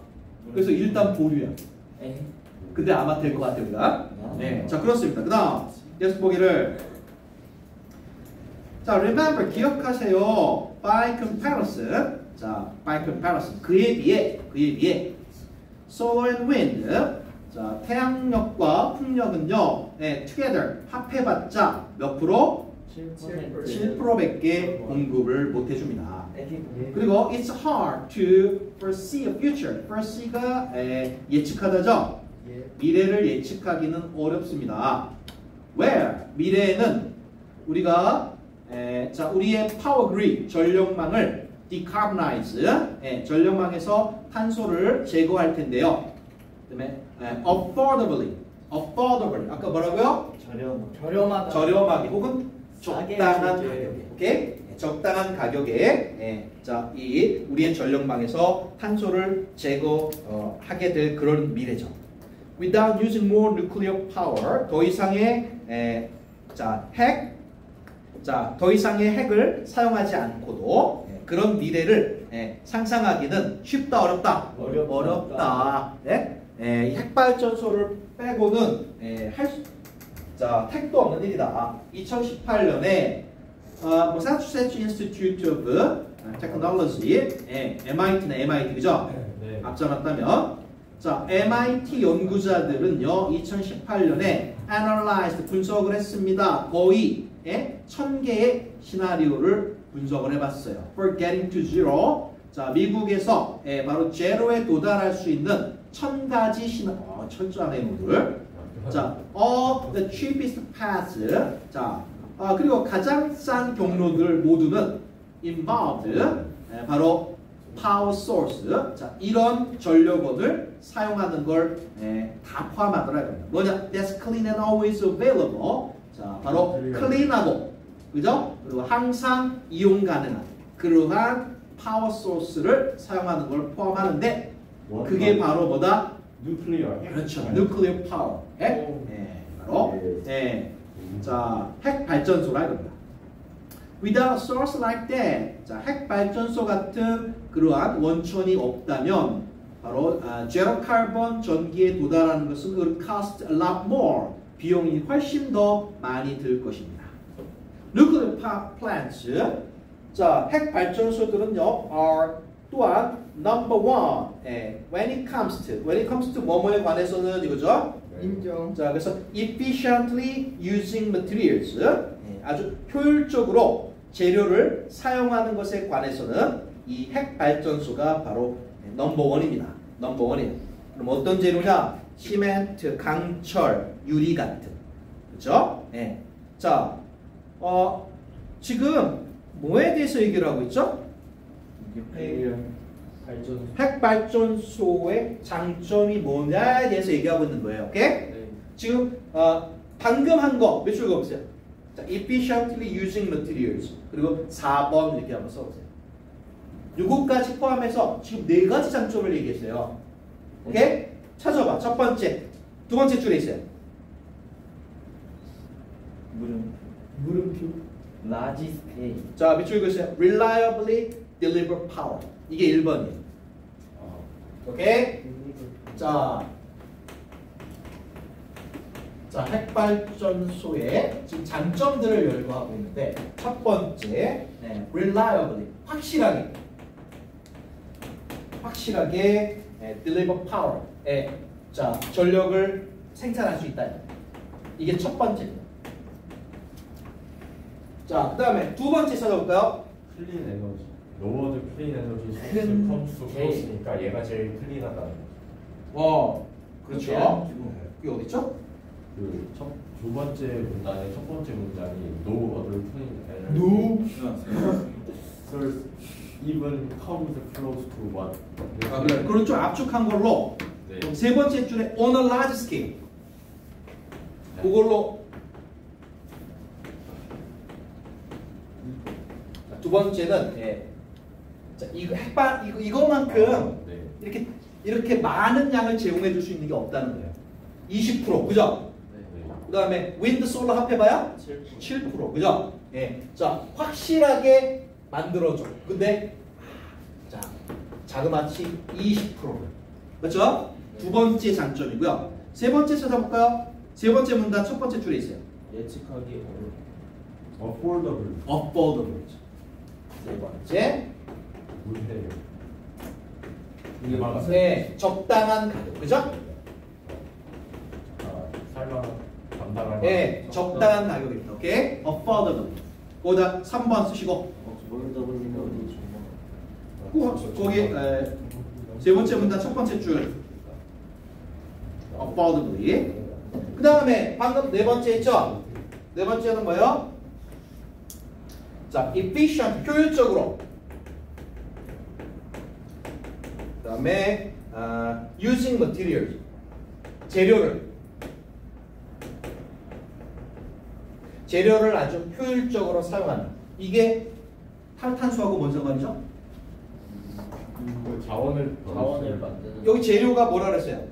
그래서 일단 보류야. 에? 근데 아마 될 것 같아요, 우리가. 네, 자 그렇습니다. 그다음 연습 보기를. 자, remember 기억하세요. By comparison. 자, by comparison. 그에 비해. Solar and wind. 자, 태양력과 풍력은요. 네, together 합해봤자 몇 프로? 7%. 7%밖에 공급을 못 해줍니다. 그리고 it's hard to foresee a future. foresee가 예측하다죠. 미래를 예측하기는 어렵습니다. Where 미래에는 우리가 자 우리의 파워 그리드 전력망을 decarbonize 전력망에서 탄소를 제거할 텐데요. 그다음에 affordably 아까 뭐라고요? 저렴하게 혹은 싸게 적당한 할 수 있게. 가격에. 오케이? 적당한 가격에 자, 이 우리의 전력망에서 탄소를 제거하게 될 그런 미래죠. Without using more nuclear power, 더 이상의 더 이상의 핵을 사용하지 않고도 그런 미래를 상상하기는 쉽다, 어렵다? 어렵다. 네? 이 핵발전소를 빼고는 택도 없는 일이다. 2018년에 Massachusetts Institute of Technology, MIT는 MIT 그죠? 네. 앞서놨다면, 자 MIT 연구자들은요 2018년에 analyzed 분석을 했습니다. 거의 1000개의 시나리오를 분석을 해봤어요. For getting to zero, 자 미국에서 바로 제로에 도달할 수 있는 1000가지 시나리오, 철저하네 모두를. 자, all the cheapest paths. 자, 그리고 가장 싼 경로들 모두는 involved. 바로 power source. 자, 이런 전력원을 사용하는 걸 다 포함하더라고요. 뭐냐? That's clean and always available. 자, 바로 clean하고, 그죠? 그리고 항상 이용 가능한 그러한 파워 소스를 사용하는 걸 포함하는데 그게 바로 뭐다? 누클리어. 그렇죠. nuclear power. 핵? 바로 자, 핵 발전소라 이겁니다. Without a source like that, 자, 핵 발전소 같은 그러한 원천이 없다면 바로 zero carbon 전기에 도달하는 것은 would cost a lot more. 비용이 훨씬 더 많이 들 것입니다. Nuclear plants, 자, 핵 발전소들은요, are 또한 number one. When it comes to 뭐뭐에 관해서는 이거죠. 인정. 자, 그래서 efficiently using materials, 아주 효율적으로 재료를 사용하는 것에 관해서는 이 핵 발전소가 바로 넘버 원입니다. 넘버 원이에요. 그럼 어떤 재료냐? 시멘트, 강철, 유리 같은, 그렇죠? 자, 지금 뭐에 대해서 얘기를 하고 있죠? 핵 발전소의 장점이 뭐냐에 대해서 얘기하고 있는 거예요. 오케이? 지금 방금 한 거 몇 줄 읽어보세요. 자, efficiently using materials. 그리고 4번 이렇게 한번 써보세요. 요거까지 포함해서 지금 4가지 장점을 얘기했어요. 오케이? 찾아봐. 첫 번째, 두 번째 줄에 있어요. 물음표. large scale. 자, 밑줄 읽으세요. reliably deliver power. 이게 1번이에요. 오케이? 자, 핵발전소의 지금 장점들을 열거하고 있는데 첫 번째, reliably, 확실하게 deliver power, 자, 전력을 생산할 수 있다. 이게 첫 번째입니다. 자, 그 다음에 두 번째 찾아볼까요? 클린 에너지. 로워드 클린 에너지 소스 큰 펌수 개. 플러스니까 얘가 제일 클린하다는 거죠. 그렇죠. 이게 어디죠? 두 번째 문단의 첫 번째 문장이 No other clean energy No. source even comes close to what. 그래. 그럼 좀 압축한 걸로 네. 세 번째 줄에 on a large scale. 그걸로 두 번째는 자, 이거만큼 네. 이렇게 많은 양을 제공해 줄 수 있는 게 없다는 거예요. 20% 그죠? 네. 그 다음에 윈드 솔로 합해봐야 7%. 그죠? 예. 자, 확실하게 만들어줘. 근데 자, 자그마치 20%. 그렇죠? 두 번째 장점이고요. 세 번째 찾아볼까요? 세 번째 문단 첫 번째 줄에 있어요. 예측하기 어려워. affordable. affordable. 세 번째, 문제예요. 네, 적당한 가격. 그죠? 살만한 감당할 네, 적당한 가격입니다. 오케이? affordable. 거기다 3번 쓰시고 거기 세 번째 문단 첫 번째 줄 affordably. 그 다음에 방금 네 번째 했죠? 네 번째는 뭐예요? 자, efficient, 효율적으로. 그 다음에 using materials, 재료를 아주 효율적으로 사용한다. 이게 탈탄소하고 뭔 상관이죠? 그 자원을 만드는. 여기 재료가 뭐라 그랬어요?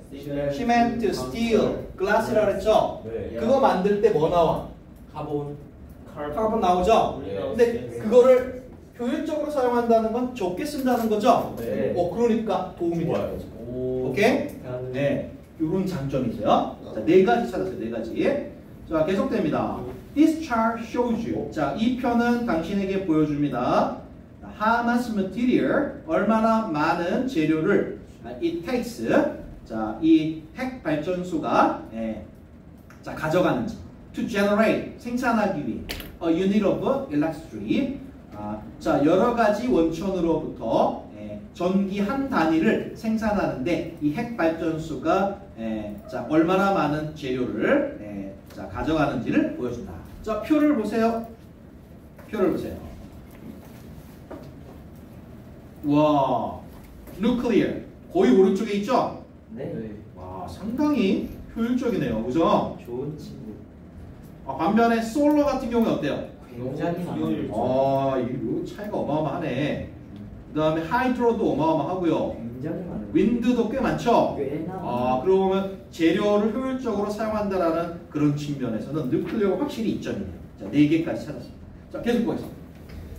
시멘트, 스틸, 글라스라 그랬죠? 네. 그거 만들 때 뭐 나와? 카본 나오죠? 네. 근데 그거를 효율적으로 사용한다는 건 적게 쓴다는 거죠? 네. 그러니까 도움이 돼요. 좋아요. 오케이? 네. 이런 장점이 있어요. 자, 네 가지 찾았어요. 네 가지. 자, 계속됩니다. This chart shows you. 자, 이 편은 당신에게 보여줍니다. How much material, 얼마나 많은 재료를 it takes, 자, 이 핵 발전소가 자, 가져가는지 to generate, 생산하기 위해 a unit of electricity. 자, 여러 가지 원천으로부터 전기 한 단위를 생산하는데 이 핵 발전소가 자, 얼마나 많은 재료를 자, 가져가는지를 보여준다. 자, 표를 보세요. 표를 보세요. 와, nuclear 거의 오른쪽에 있죠? 네. 와, 상당히 효율적이네요. 그죠? 좋은 친구. 반면에 솔로 같은 경우는 어때요? 굉장히 많아요. 이거 차이가 어마어마하네. 그 다음에 하이드로도 어마어마하고요. 굉장히 많아요. 윈드도 꽤 많죠? 꽤나 많아요. 그러면 재료를 효율적으로 사용한다라는 그런 측면에서는 누클리어가 확실히 이점이네요. 자, 4개까지 찾았습니다. 자, 계속 보겠습니다.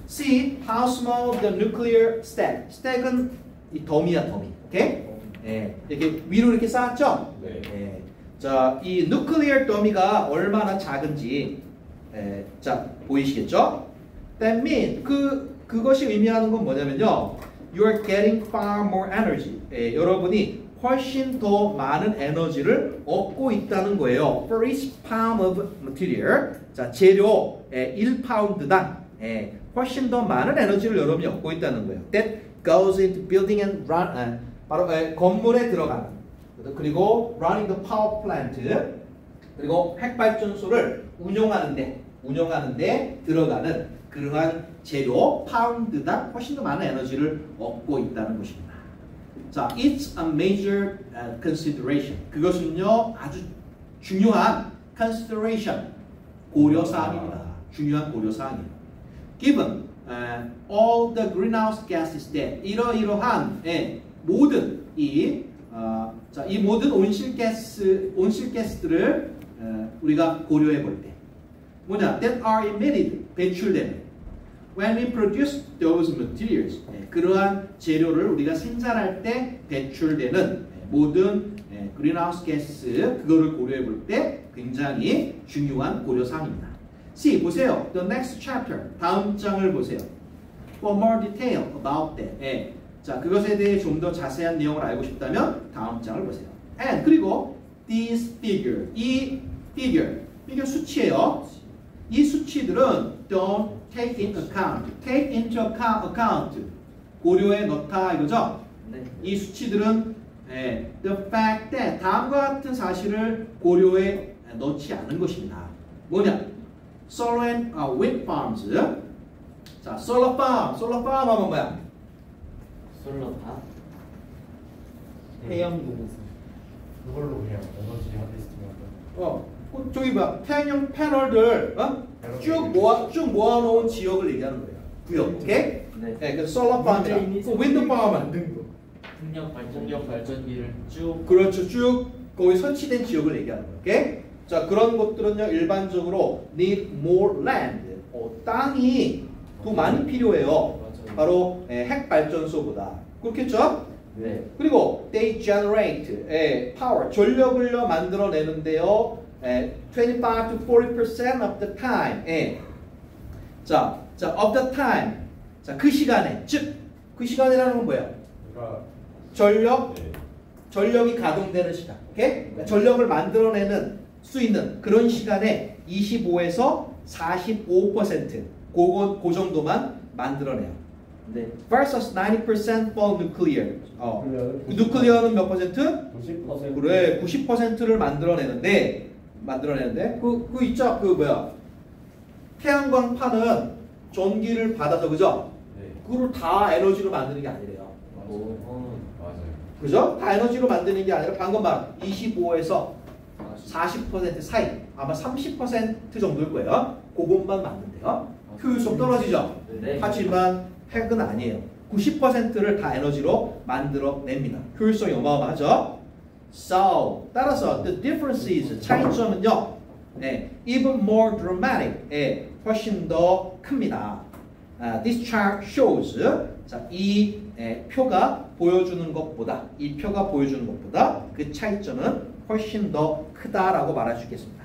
See how small the nuclear stack. stack은 이 덤이야, 덤이. 오케이? 이렇게 위로 이렇게 쌓았죠? 네. 자, 이 nuclear 더미가 얼마나 작은지 자, 보이시겠죠? That means 그것이 의미하는 건 뭐냐면요. You are getting far more energy. 여러분이 훨씬 더 많은 에너지를 얻고 있다는 거예요. For each pound of material. 자, 재료 1파운드당 훨씬 더 많은 에너지를 여러분이 얻고 있다는 거예요. That goes into building and run. 바로 건물에 들어가는. 그리고 running the power plant. 그리고 핵발전소를 운영하는데 들어가는 그러한 재료 파운드당 훨씬 더 많은 에너지를 얻고 있다는 것입니다. 자, it's a major consideration. 그것은요 아주 중요한 consideration 고려사항입니다. 중요한 고려사항이에요. Given all the greenhouse gases that 이러한 모든 이 모든 온실가스들을 우리가 고려해 볼 때 뭐냐? That are emitted 배출되는 when we produce those materials 그러한 재료를 우리가 생산할 때 배출되는 모든 greenhouse gas 그거를 고려해 볼 때 굉장히 중요한 고려 사항입니다. See 보세요. The next chapter 다음 장을 보세요. For more detail about that. 자, 그것에 대해 좀 더 자세한 내용을 알고 싶다면 다음 장을 보세요. And 그리고 this figure, 이 figure 수치예요. 이 수치들은 don't take into account 고려에 넣다 이거죠. 네. 이 수치들은 the fact that 다음과 같은 사실을 고려에 넣지 않은 것입니다. 뭐냐? Solar and wind farms. 자, solar farm 하면 뭐야? 솔로파. 해양 공사. 그걸로 그냥 에너지 하드스팅하고 저기 봐 태양형 패널들 쭉 모아놓은 지역을 얘기하는 거예요. 구역, 오케이? 네. 그 솔라 팜이라. 윈드 팜은 만든 거. 풍력 발전기를 쭉. 그렇죠. 쭉 거기 설치된 지역을 얘기하는 거예요. 오케이? 자, 그런 곳들은요, 일반적으로 need more land. 땅이 더 많이 필요해요. 바로 핵발전소보다. 그렇겠죠? 네. 그리고 they generate power, 전력을요 만들어내는데요. 25 to 40% of the time. 자, of the time. 자, 그 시간에, 즉, 그 시간이라는 건 뭐예요? 그러니까 전력이 가동되는 시간. 오케이? 그러니까 전력을 만들어내는 수 있는 그런 시간에 25에서 45% 그 정도만 만들어내요. 네. versus 90% for nuclear. 누클리어는 몇 퍼센트? 90%. 그래, 90%를 만들어내는데 그 있죠? 그 뭐야? 태양광파는 전기를 받아서 그죠? 네. 그걸 다 에너지로 만드는 게 아니래요. 맞아요. 그죠? 다 에너지로 만드는 게 아니라 방금 말한 25에서 40% 사이, 아마 30% 정도일 거예요. 그것만 만든대요. 효율성 떨어지죠? 네. 하지만 핵은 아니에요. 90%를 다 에너지로 만들어냅니다. 효율성이 어마어마하죠? So, 따라서 the difference is, 차이점은요, even more dramatic, 훨씬 더 큽니다. This chart shows, 자, 이 표가 보여주는 것보다, 그 차이점은 훨씬 더 크다라고 말할 수 있겠습니다.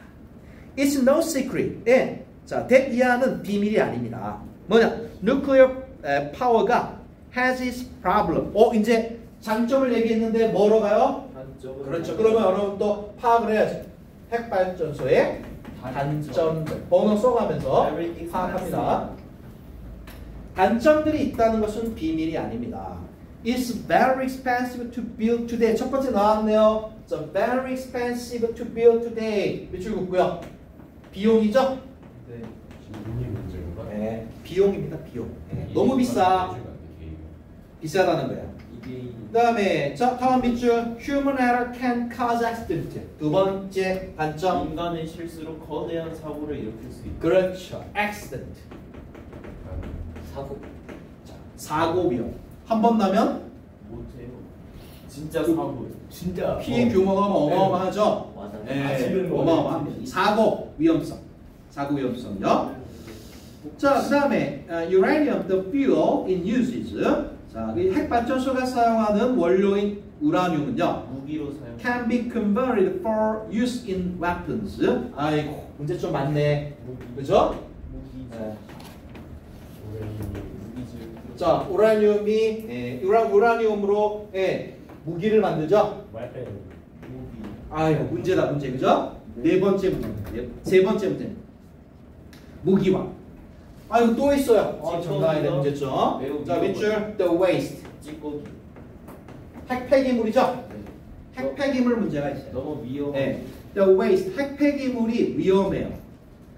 It's no secret. 자, 대이하는 비밀이 아닙니다. 뭐냐? Nuclear power가 has its problem. 이제 장점을 얘기했는데 뭐로 가요? 단점은 그렇죠. 그러면 여러분 또 파악을 해야지. 핵발전소의 단점들. 번호 써가면서 파악합니다. 단점들이 있다는 것은 비밀이 아닙니다. It's very expensive to build today. 첫 번째 나왔네요. It's very expensive to build today. 밑줄 긋고요. 비용이죠? 네. 돈이 문제인가? 네, 비용입니다. 비용. 너무 비싸. 비싸다는 거예요. 이게 그 다음에 자, 다음 밑줄 Human error can cause accident. 두 번째 단점. 인간의 실수로 거대한 사고를 일으킬 수 있다. 그렇죠. accident. 사고. 자, 사고 위험. 한 번 나면 못해요. 진짜 사고. 진짜 피해 규모가 어마어마하죠. 맞아요. 네, 어마어마합니다. 이 사고 위험성. 사고 위험성이요. 자, 그 다음에 uranium, the fuel in usage. 자, 이 핵발전소가 사용하는 원료인 우라늄은요, 무기로 사용. can be converted for use in weapons. 아이고, 문제 좀 많네. 그죠? 무기. 네. 무기질. 자, 우라늄으로 무기를 만들죠. 무기. 아이고, 문제다, 문제. 그죠? 네 번째 문제. 세 번째 문제. 무기화. 아이고, 또 있어요. 정답에 대한 문제점. 매우 자, 밑줄 the waste. 찌꺼기. 핵폐기물이죠? 핵폐기물 문제가 있어요. 너무 위험. 네. The waste. 핵폐기물이 위험해요.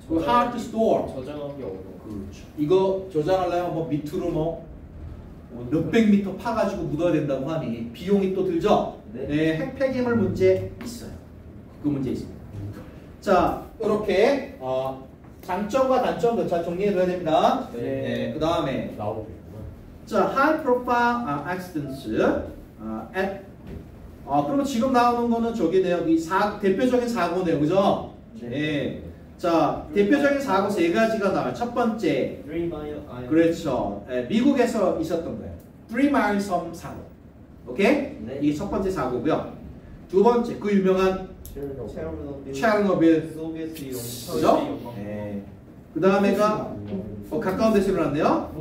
그 hard to store. 저장하기 어려워. 그렇죠. 이거 저장하려면 뭐 밑으로 뭐 몇백 미터 파가지고 묻어야 된다고 하니 비용이 또 들죠? 네. 핵폐기물 문제 있어요. 그 문제 있습니다. 자, 이렇게 장점과 단점도 잘 정리해둬야 됩니다. 네. 그 다음에 나오고 있구나. 자, high profile accidents. 그러면 지금 나오는 거는 저기네요. 이 대표적인 사고네요, 그죠? 네. 자, 대표적인 사고 세 가지가 나와요. 첫 번째, 그렇죠. 미국에서 있었던 거예요. 3마일 섬 사고. 오케이? 네. 이게 첫 번째 사고고요. 두 번째, 그 유명한 체르노빌. 소비에트용. 그죠? 그 다음에가 가까운 데서 일어났네요.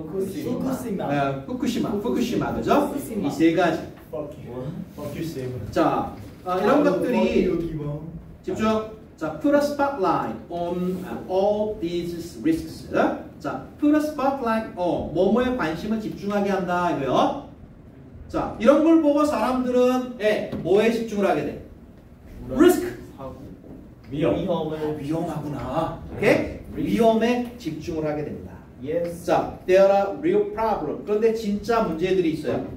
후쿠시마, 그죠? 이 세 가지. 자, 이런 것들이 집중. 자, put a spotlight on all these risks. 자, put a spotlight on 뭐뭐에 관심을 집중하게 한다 이거요. 자, 이런 걸 보고 사람들은 뭐에 집중을 하게 돼? risk. 사고. 위험을 위험하구나. 오케이? 위험에 집중을 하게 됩니다. Yes. 자, there are real problems. 그런데 진짜 문제들이 있어요.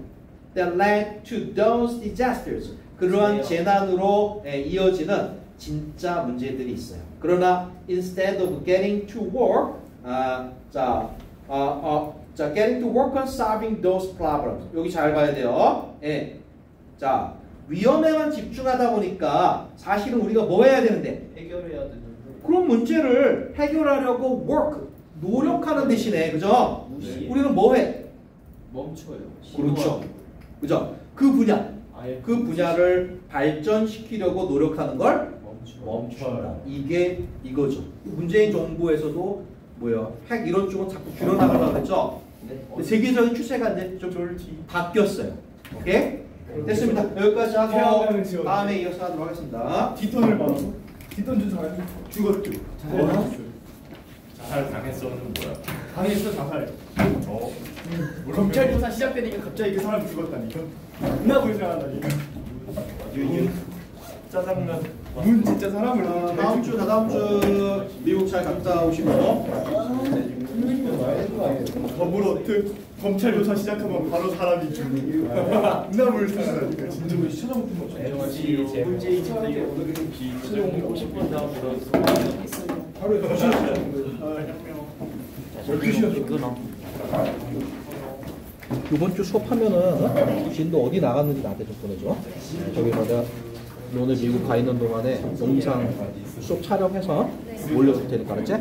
That led to those disasters. 그러한 재난으로 이어지는 진짜 문제들이 있어요. 그러나 instead of getting to work, getting to work on solving those problems. 여기 잘 봐야 돼요. 자, 위험에만 집중하다 보니까 사실은 우리가 뭐 해야 되는데? 해결해야 되는데 그런 문제를 해결하려고 work, 노력하는 대신에 그죠? 무시 우리는 뭐 해? 멈춰요. 그렇죠. 그죠? 그 분야, 아예 그 분야를 발전시키려고 노력하는 걸 멈춰요. 이게 이거죠. 문재인 정부에서도 뭐예요? 핵 이런 쪽은 자꾸 줄여나가려고 했죠. 근데 세계적인 추세가 이제 좀 바뀌었어요. 오케이? 됐습니다. 여기까지 하고 태양광은 지웠네. 다음에 이어서 하도록 하겠습니다. 뒷돈을 받아서 뒷돈 준 사람이 죽었죠. 자살 당했어는 뭐야? 당했어 자살. 어? 검찰 조사 시작되니까 갑자기 그 사람 죽었다니까. 존나 불쌍하다니까. 짜장면. 문 진짜 사람을 다음 주, 다다음 주 미국 잘 갔다 오시고 더불어 검찰 조사 시작하면 바로 사람이 죽는. 존나 불쌍하다니까 진짜. 에너지 문재인 정부의 최종 50분 다음 하루에 12시간 끊어. 이번 주 수업하면은 진도 어디 나갔는지 나한테 좀 보내줘. 저기 내가 오늘 미국 가 있는 동안에 영상 수업 촬영해서 올려줄 테니까 알았지?